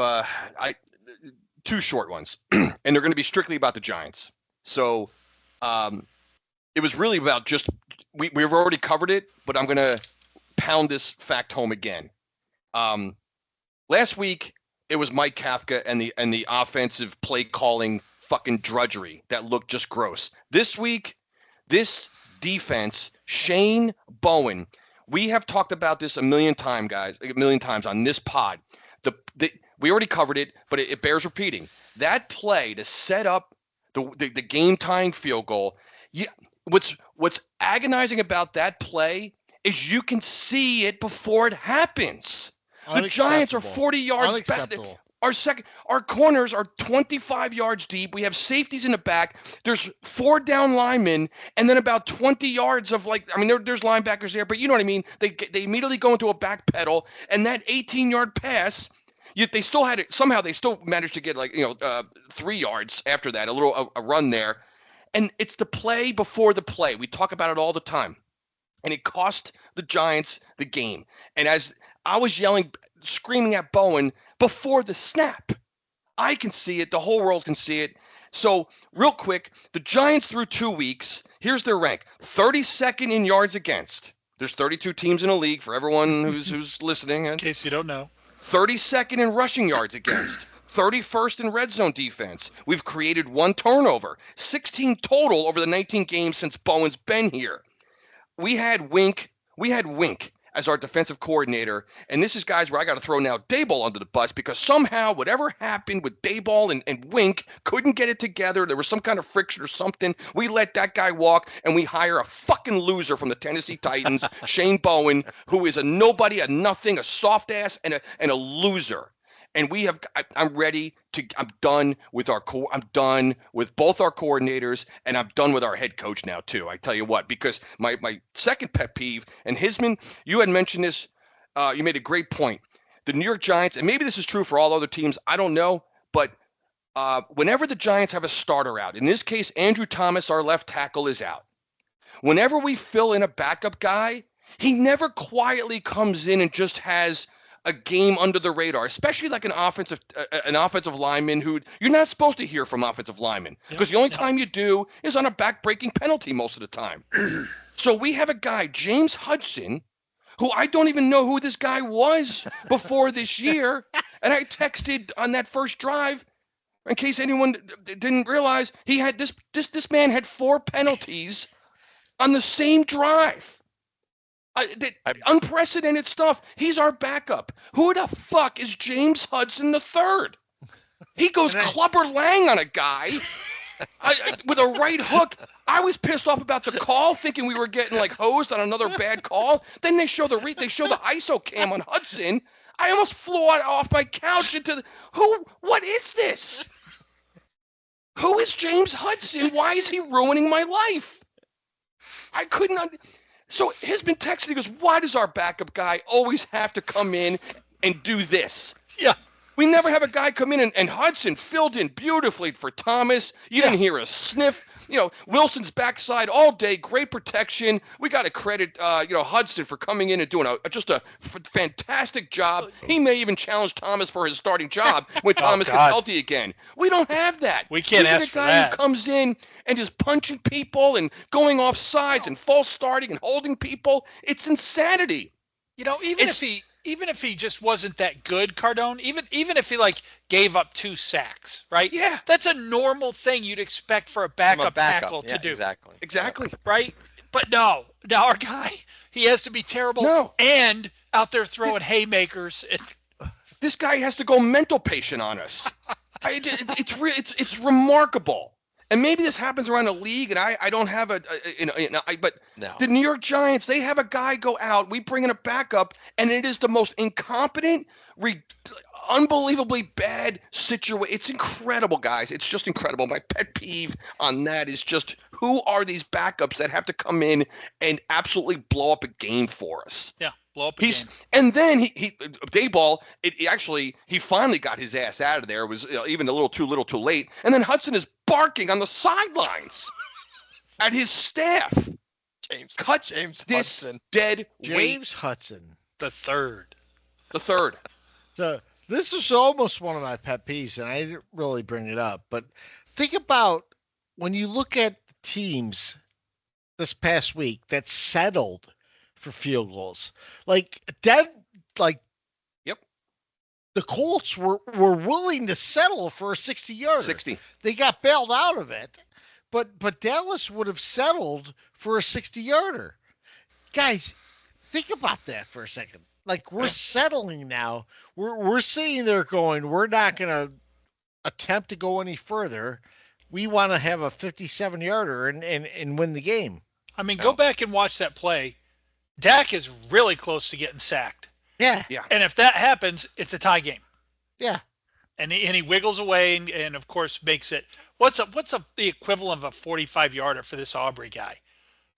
two short ones, and they're going to be strictly about the Giants. So it was really about just we've already covered it, but I'm going to pound this fact home again. Last week it was Mike Kafka and the offensive play calling fucking drudgery that looked just gross. This week, this defense, Shane Bowen. We have talked about this a million times, guys, on this pod. We already covered it, but it bears repeating. That play to set up the game-tying field goal, what's agonizing about that play is you can see it before it happens. The Giants are 40 yards back. Our corners are 25 yards deep. We have safeties in the back. There's 4 down linemen, and then about 20 yards of there's linebackers there, but you know what I mean. They immediately go into a back pedal, and that 18-yard pass, they still had it. Somehow they still managed to get 3 yards after that, a run there, and it's the play before the play. We talk about it all the time, and it cost the Giants the game. And as I was screaming at Bowen before the snap, I can see it. The whole world can see it. So real quick, the Giants through 2 weeks, here's their rank: 32nd in yards against. There's 32 teams in the league for everyone who's listening. In case you don't know. 32nd in rushing yards against. 31st in red zone defense. We've created 1 turnover. 16 total over the 19 games since Bowen's been here. We had Wink as our defensive coordinator, and this is guys where I got to throw now Daboll under the bus, because somehow whatever happened with Daboll and Wink couldn't get it together. There was some kind of friction or something. We let that guy walk, and we hire a fucking loser from the Tennessee Titans, Shane Bowen, who is a nobody, a nothing, a soft ass, and a loser. And I'm ready to. I'm done with both our coordinators, and I'm done with our head coach now too. I tell you what, because my second pet peeve, and Hisman, you had mentioned this. You made a great point. The New York Giants, and maybe this is true for all other teams, I don't know, but whenever the Giants have a starter out, in this case, Andrew Thomas, our left tackle, is out. Whenever we fill in a backup guy, he never quietly comes in and just has a game under the radar, especially like an offensive lineman who you're not supposed to hear from offensive linemen, because the only time you do is on a back-breaking penalty most of the time. So we have a guy, James Hudson, who I don't even know who this guy was before this year, and I texted on that first drive, in case anyone didn't realize, he had this man had 4 penalties on the same drive. Unprecedented stuff. He's our backup. Who the fuck is James Hudson III? He goes clubber lang on a guy with a right hook. I was pissed off about the call, thinking we were getting hosed on another bad call. Then they show the ISO cam on Hudson. I almost flew off my couch into what is this? Who is James Hudson? Why is he ruining my life? I couldn't. So he's been texting. He goes, why does our backup guy always have to come in and do this? Yeah. We never have a guy come in, and Hudson filled in beautifully for Thomas. You didn't hear a sniff. Wilson's backside all day, great protection. We got to credit, Hudson for coming in and doing just a fantastic job. He may even challenge Thomas for his starting job when Thomas gets healthy again. We don't have that. We can't ask for that. We get a guy who comes in and just punching people and going off sides and false starting and holding people. It's insanity. Even if he just wasn't that good, Cardone, even if he gave up 2 sacks, right? Yeah. That's a normal thing you'd expect for a backup tackle to do. Exactly. Right? But no, now our guy, he has to be terrible and out there throwing haymakers. This guy has to go mental patient on us. It's remarkable. And maybe this happens around the league, and I don't have but no. The New York Giants, they have a guy go out, we bring in a backup, and it is the most incompetent, unbelievably bad situation. It's incredible, guys. It's just incredible. My pet peeve on that is just, who are these backups that have to come in and absolutely blow up a game for us? Yeah. Blow up a game. And then Daboll, he finally got his ass out of there. It was even a little too late. And then Hudson is barking on the sidelines at his staff. James Hudson. Dead James Hudson. The third. So this is almost one of my pet peeves, and I didn't really bring it up. But think about when you look at teams this past week that settled for field goals. Yep. The Colts were willing to settle for a 60-yarder. 60. They got bailed out of it, but Dallas would have settled for a 60-yarder. Guys, think about that for a second. We're settling now. We're sitting there going, we're not going to attempt to go any further. we want to have a 57-yarder and win the game. I mean, No. go back and watch that play. Dak is really close to getting sacked. Yeah. And if that happens, it's a tie game. Yeah. And he wiggles away and of course makes it. What's the equivalent of a 45-yarder for this Aubrey guy?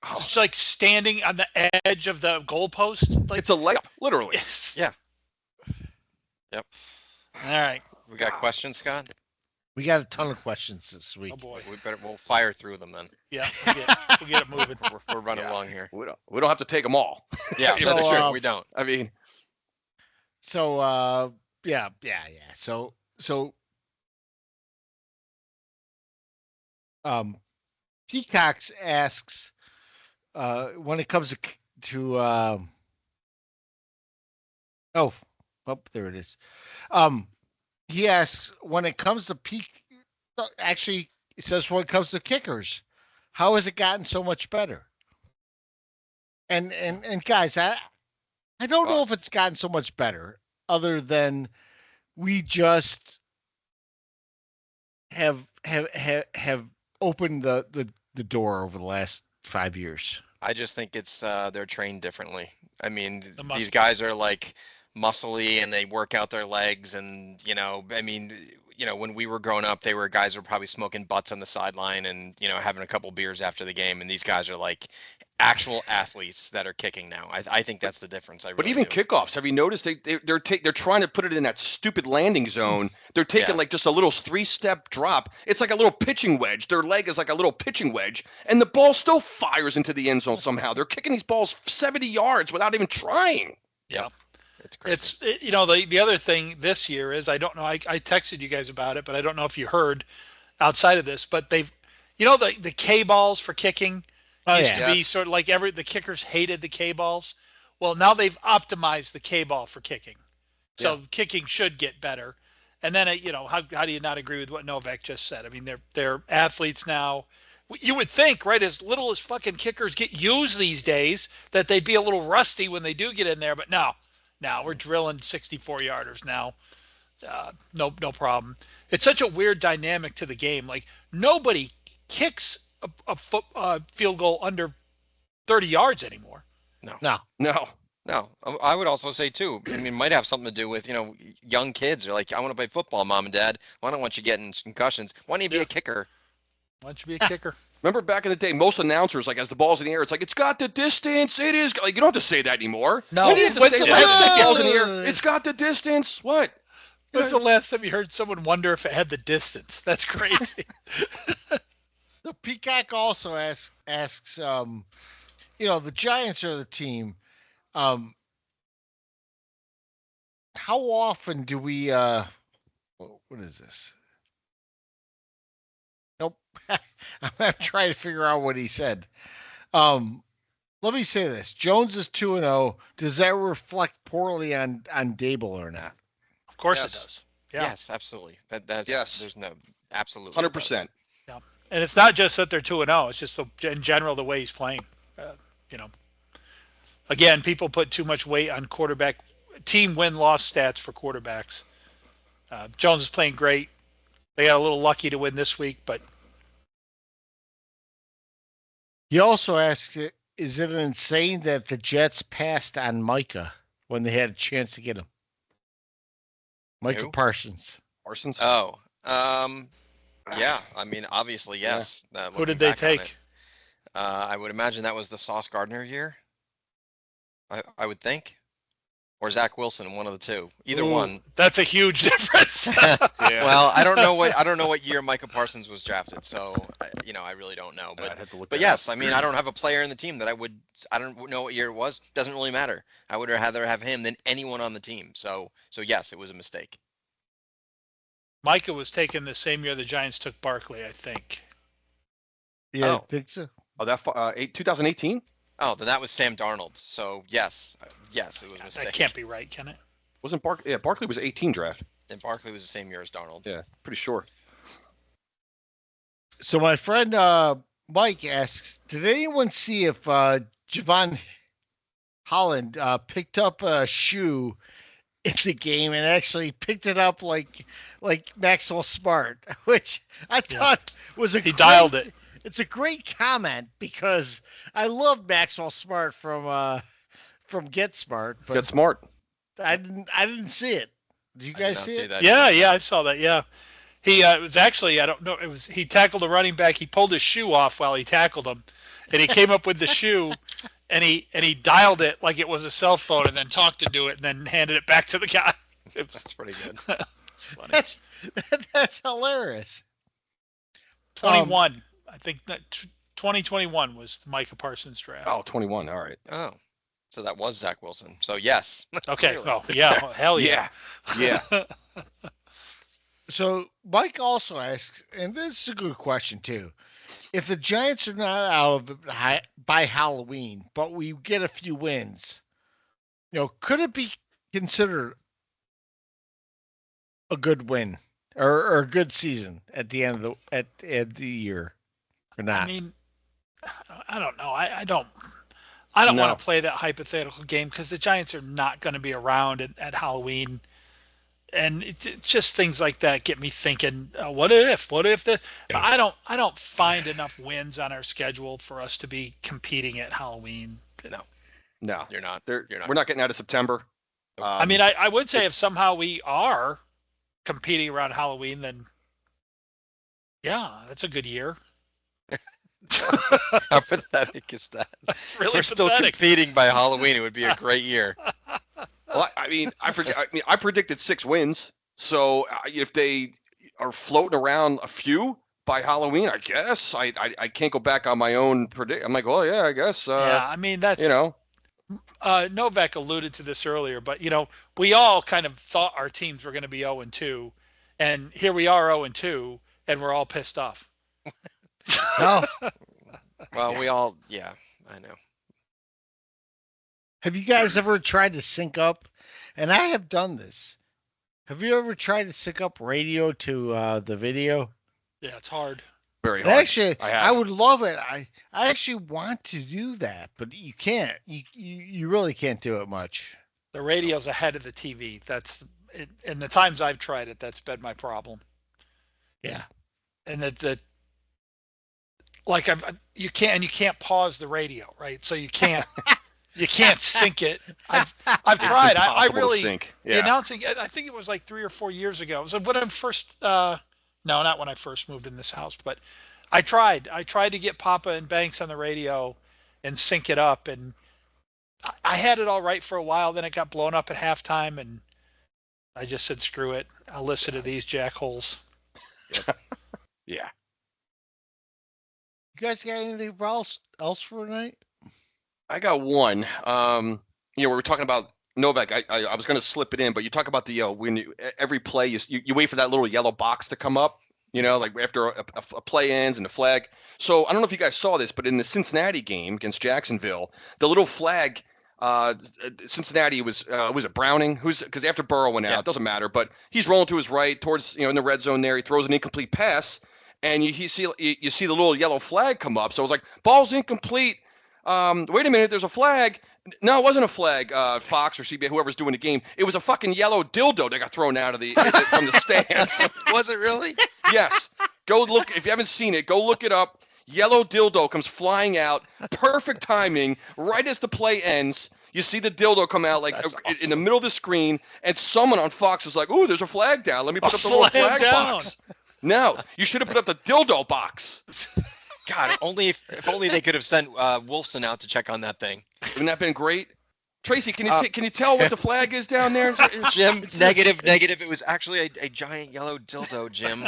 Oh, It's like standing on the edge of the goalpost. Like it's a layup, literally. Yeah. Yep. All right. We got questions, Scott? We got a ton of questions this week. Oh boy. We'll fire through them then. Yeah. We'll get it moving. We're running Yeah. along here. We don't have to take them all. Yeah, So, that's true. We don't. I mean, So yeah. So Peacocks asks when it comes to there it is. He asks when it comes to actually it says when it comes to kickers, how has it gotten so much better? And guys, I don't know if it's gotten so much better other than we just have opened the door over the last 5 years. I just think it's they're trained differently. I mean, The these guys are like muscly and they work out their legs, and I mean, when we were growing up, they were guys who were probably smoking butts on the sideline and having a couple beers after the game, and these guys are like actual athletes that are kicking now. I think that's the difference. but even do. kickoffs, have you noticed they're trying to put it in that stupid landing zone? They're taking Yeah. like just a little 3-step drop. It's like a little pitching wedge. Their leg is like a little pitching wedge, and the ball still fires into the end zone somehow. They're kicking these balls 70 yards without even trying. Yeah. It's crazy. The other thing this year is I don't know. I texted you guys about it, but I don't know if you heard outside of this. But they've, the K balls for kicking used to be Yes. sort of like the kickers hated the K balls. Well, now they've optimized the K ball for kicking, so kicking should get better. And then how do you not agree with what Novak just said? I mean, they're athletes now. You would think, right, as little as fucking kickers get used these days, that they'd be a little rusty when they do get in there, but no. Now we're drilling 64-yarders now. No problem. It's such a weird dynamic to the game. Like nobody kicks a field goal under 30 yards anymore. No. No, I would also say too. I mean, it might have something to do with young kids are like, I want to play football, mom and dad. Why don't want you getting concussions? Why don't you be a kicker? Why don't you be a kicker? Remember back in the day, most announcers, like as the ball's in the air, it's like, it's got the distance. It is. Like, you don't have to say that anymore. No. When do you have to When's say the that? last The ball's in the air. It's got the distance. What? When's the last time you heard someone wonder if it had the distance? That's crazy. The Peacock also asks the Giants are the team. How often do we what is this? Nope. I'm trying to figure out what he said. Let me say this. Jones is 2-0. Does that reflect poorly on Dable or not? Of course Yes. it does. Yeah. Yes, absolutely. That's Yes. There's no absolutely 100%. And it's not just that they're 2-0. It's just in general the way he's playing. Again, people put too much weight on quarterback team win-loss stats for quarterbacks. Jones is playing great. They got a little lucky to win this week, but He also asks, is it insane that the Jets passed on Micah when they had a chance to get him? Micah Who? Parsons. Parsons. Oh, yeah. I mean, obviously, yes. who did they take? I would imagine that was the Sauce Gardner year. I would think, or Zach Wilson, one of the two. Either Ooh, one. That's a huge difference. Well, I don't know what year Micah Parsons was drafted, so I really don't know. I'd have to look But that yes, up. I mean, I don't have a player in the team that I don't know what year it was. Doesn't really matter. I would rather have him than anyone on the team. So yes, it was a mistake. Micah was taken the same year the Giants took Barkley, I think. Yeah, Oh. I think so. Oh, that 2018. Oh, then that was Sam Darnold. So yes, it was a mistake. That can't be right, can it? Wasn't Barkley? Yeah, Barkley was 18 draft. And Barkley was the same year as Darnold. Yeah, pretty sure. So my friend Mike asks, did anyone see if Javon Holland picked up a shoe in the game and actually picked it up like Maxwell Smart, which I thought was a He dialed it. It's a great comment because I love Maxwell Smart from Get Smart, but Get smart. I didn't see it. Did you I did guys not see see it? that. Yeah, I saw that. Yeah. He it was actually, I don't know, it was he tackled a running back. He pulled his shoe off while he tackled him, and he came up with the shoe, and he dialed it like it was a cell phone, and then talked into it, and then handed it back to the guy. That's pretty good. Funny. That's hilarious. 21, I think that 2021 was the Micah Parsons draft. Oh, 21. All right. Oh, so that was Zach Wilson. So yes. Okay. Clearly. Oh yeah. Hell yeah. Yeah. So Mike also asks, and this is a good question too. If the Giants are not out of it by Halloween, but we get a few wins, could it be considered a good win or a good season at the end of the year, or not? I mean, I don't know. I don't want No. to play that hypothetical game because the Giants are not going to be around at Halloween. And it's just things like that get me thinking. What if the? I don't find enough wins on our schedule for us to be competing at Halloween. No. You're not. We're You're not. not getting out of September. I mean, I would say if it's- somehow we are competing around Halloween, then yeah, that's a good year. How pathetic is that? Really We're still pathetic. competing by Halloween. It would be a great year. Well, I predicted 6 wins. So if they are floating around a few by Halloween, I guess I can't go back on my own predict. I'm like, well, yeah, I guess. Yeah, I mean that's Novak alluded to this earlier, but we all kind of thought our teams were going to be 0-2, and here we are 0-2, and we're all pissed off. No. Well, we all. Yeah, I know. Have you guys ever tried to sync up? And I have done this. Have you ever tried to sync up radio to the video? Yeah, it's hard. very And hard. actually, I have. I would love it. I actually want to do that, but you can't. You really can't do it much. The radio's ahead of the TV. That's it, and the times I've tried it, that's been my problem. Yeah. And that like you can't pause the radio, right? So you can't sync it. I've It's tried. I impossible to really sync. the Yeah. announcing. I think it was like 3 or 4 years ago. It was when I first. No, not when I first moved in this house, but I tried. I tried to get Papa and Banks on the radio and sync it up, and I had it all right for a while. Then it got blown up at halftime, and I just said, "Screw it! I'll listen to these jackholes." Yeah. You guys got anything else for tonight? I got one. We were talking about Novak. I was going to slip it in, but you talk about the when every play you wait for that little yellow box to come up. Like after a play ends and the flag. So I don't know if you guys saw this, but in the Cincinnati game against Jacksonville, the little flag. Cincinnati was it Browning? Because after Burrow went out, it doesn't matter. But he's rolling to his right towards in the red zone there. He throws an incomplete pass, and you see the little yellow flag come up. So I was like, ball's incomplete. Wait a minute, there's a flag. No, it wasn't a flag. Fox or CBS, whoever's doing the game, it was a fucking yellow dildo that got thrown out of from the stands. Was it really? Yes, go look if you haven't seen it. Go look it up. Yellow dildo comes flying out. Perfect timing. Right as the play ends, you see the dildo come out That's in the middle of the screen, and someone on Fox was like, "Ooh, there's a flag down. Let me put up the little flag box." No, you should have put up the dildo box. God, if only they could have sent Wolfson out to check on that thing. Wouldn't that have been great? Tracy, can you tell what the flag is down there? Jim, negative. It was actually a giant yellow dildo, Jim.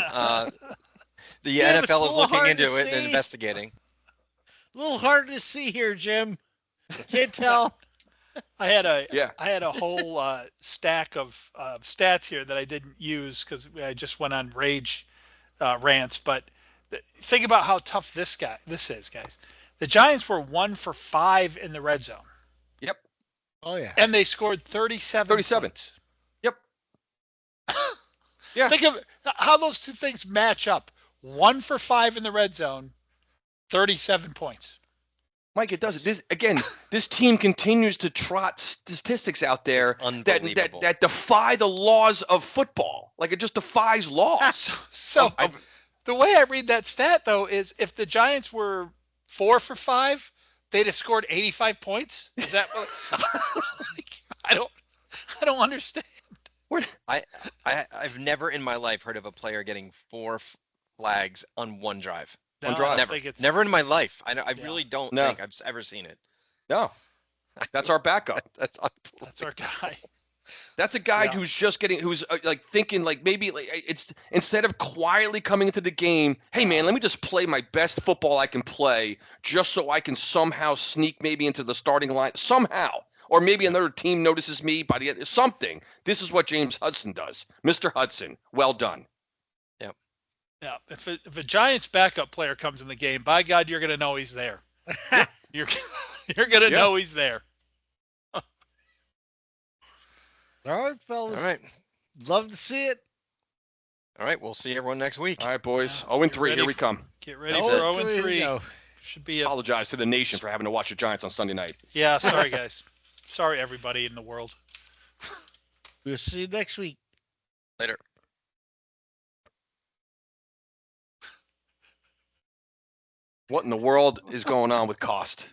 The Yeah, it's a NFL is little looking hard into to it and see. investigating. A little hard to see here, Jim. Can't tell. I had a Yeah. I had a whole stack of stats here that I didn't use because I just went on rage rants. But think about how tough this is, guys. The Giants were 1 for 5 in the red zone, Yep. Oh yeah. and they scored 37. 37. Points. Yep. Yeah. Think of how those two things match up. 1 for 5 in the red zone, 37 points. Mike, it does it. This team continues to trot statistics out there that defy the laws of football. Like it just defies laws. So the way I read that stat though is if the Giants were 4 for 5, they'd have scored 85 points. Is that what? I don't understand. I've never in my life heard of a player getting 4 flags on one drive. No, Never in my life. I really don't think I've ever seen it. No, that's our backup. That's our guy. That's a guy who's like thinking like maybe like it's instead of quietly coming into the game, hey man, let me just play my best football I can play just so I can somehow sneak maybe into the starting line somehow. Or maybe another team notices me by the end. Something. This is what James Hudson does. Mr. Hudson, well done. Yeah, if a Giants backup player comes in the game, by God, you're going to know he's there. You're going to know he's there. All right, fellas. All right. Love to see it. All right, we'll see everyone next week. All right, boys. 0-3, here we come. Get ready for 0-3. Should be Apologize to the nation for having to watch the Giants on Sunday night. Yeah, sorry, guys. Sorry, everybody in the world. We'll see you next week. Later. What in the world is going on with Cost?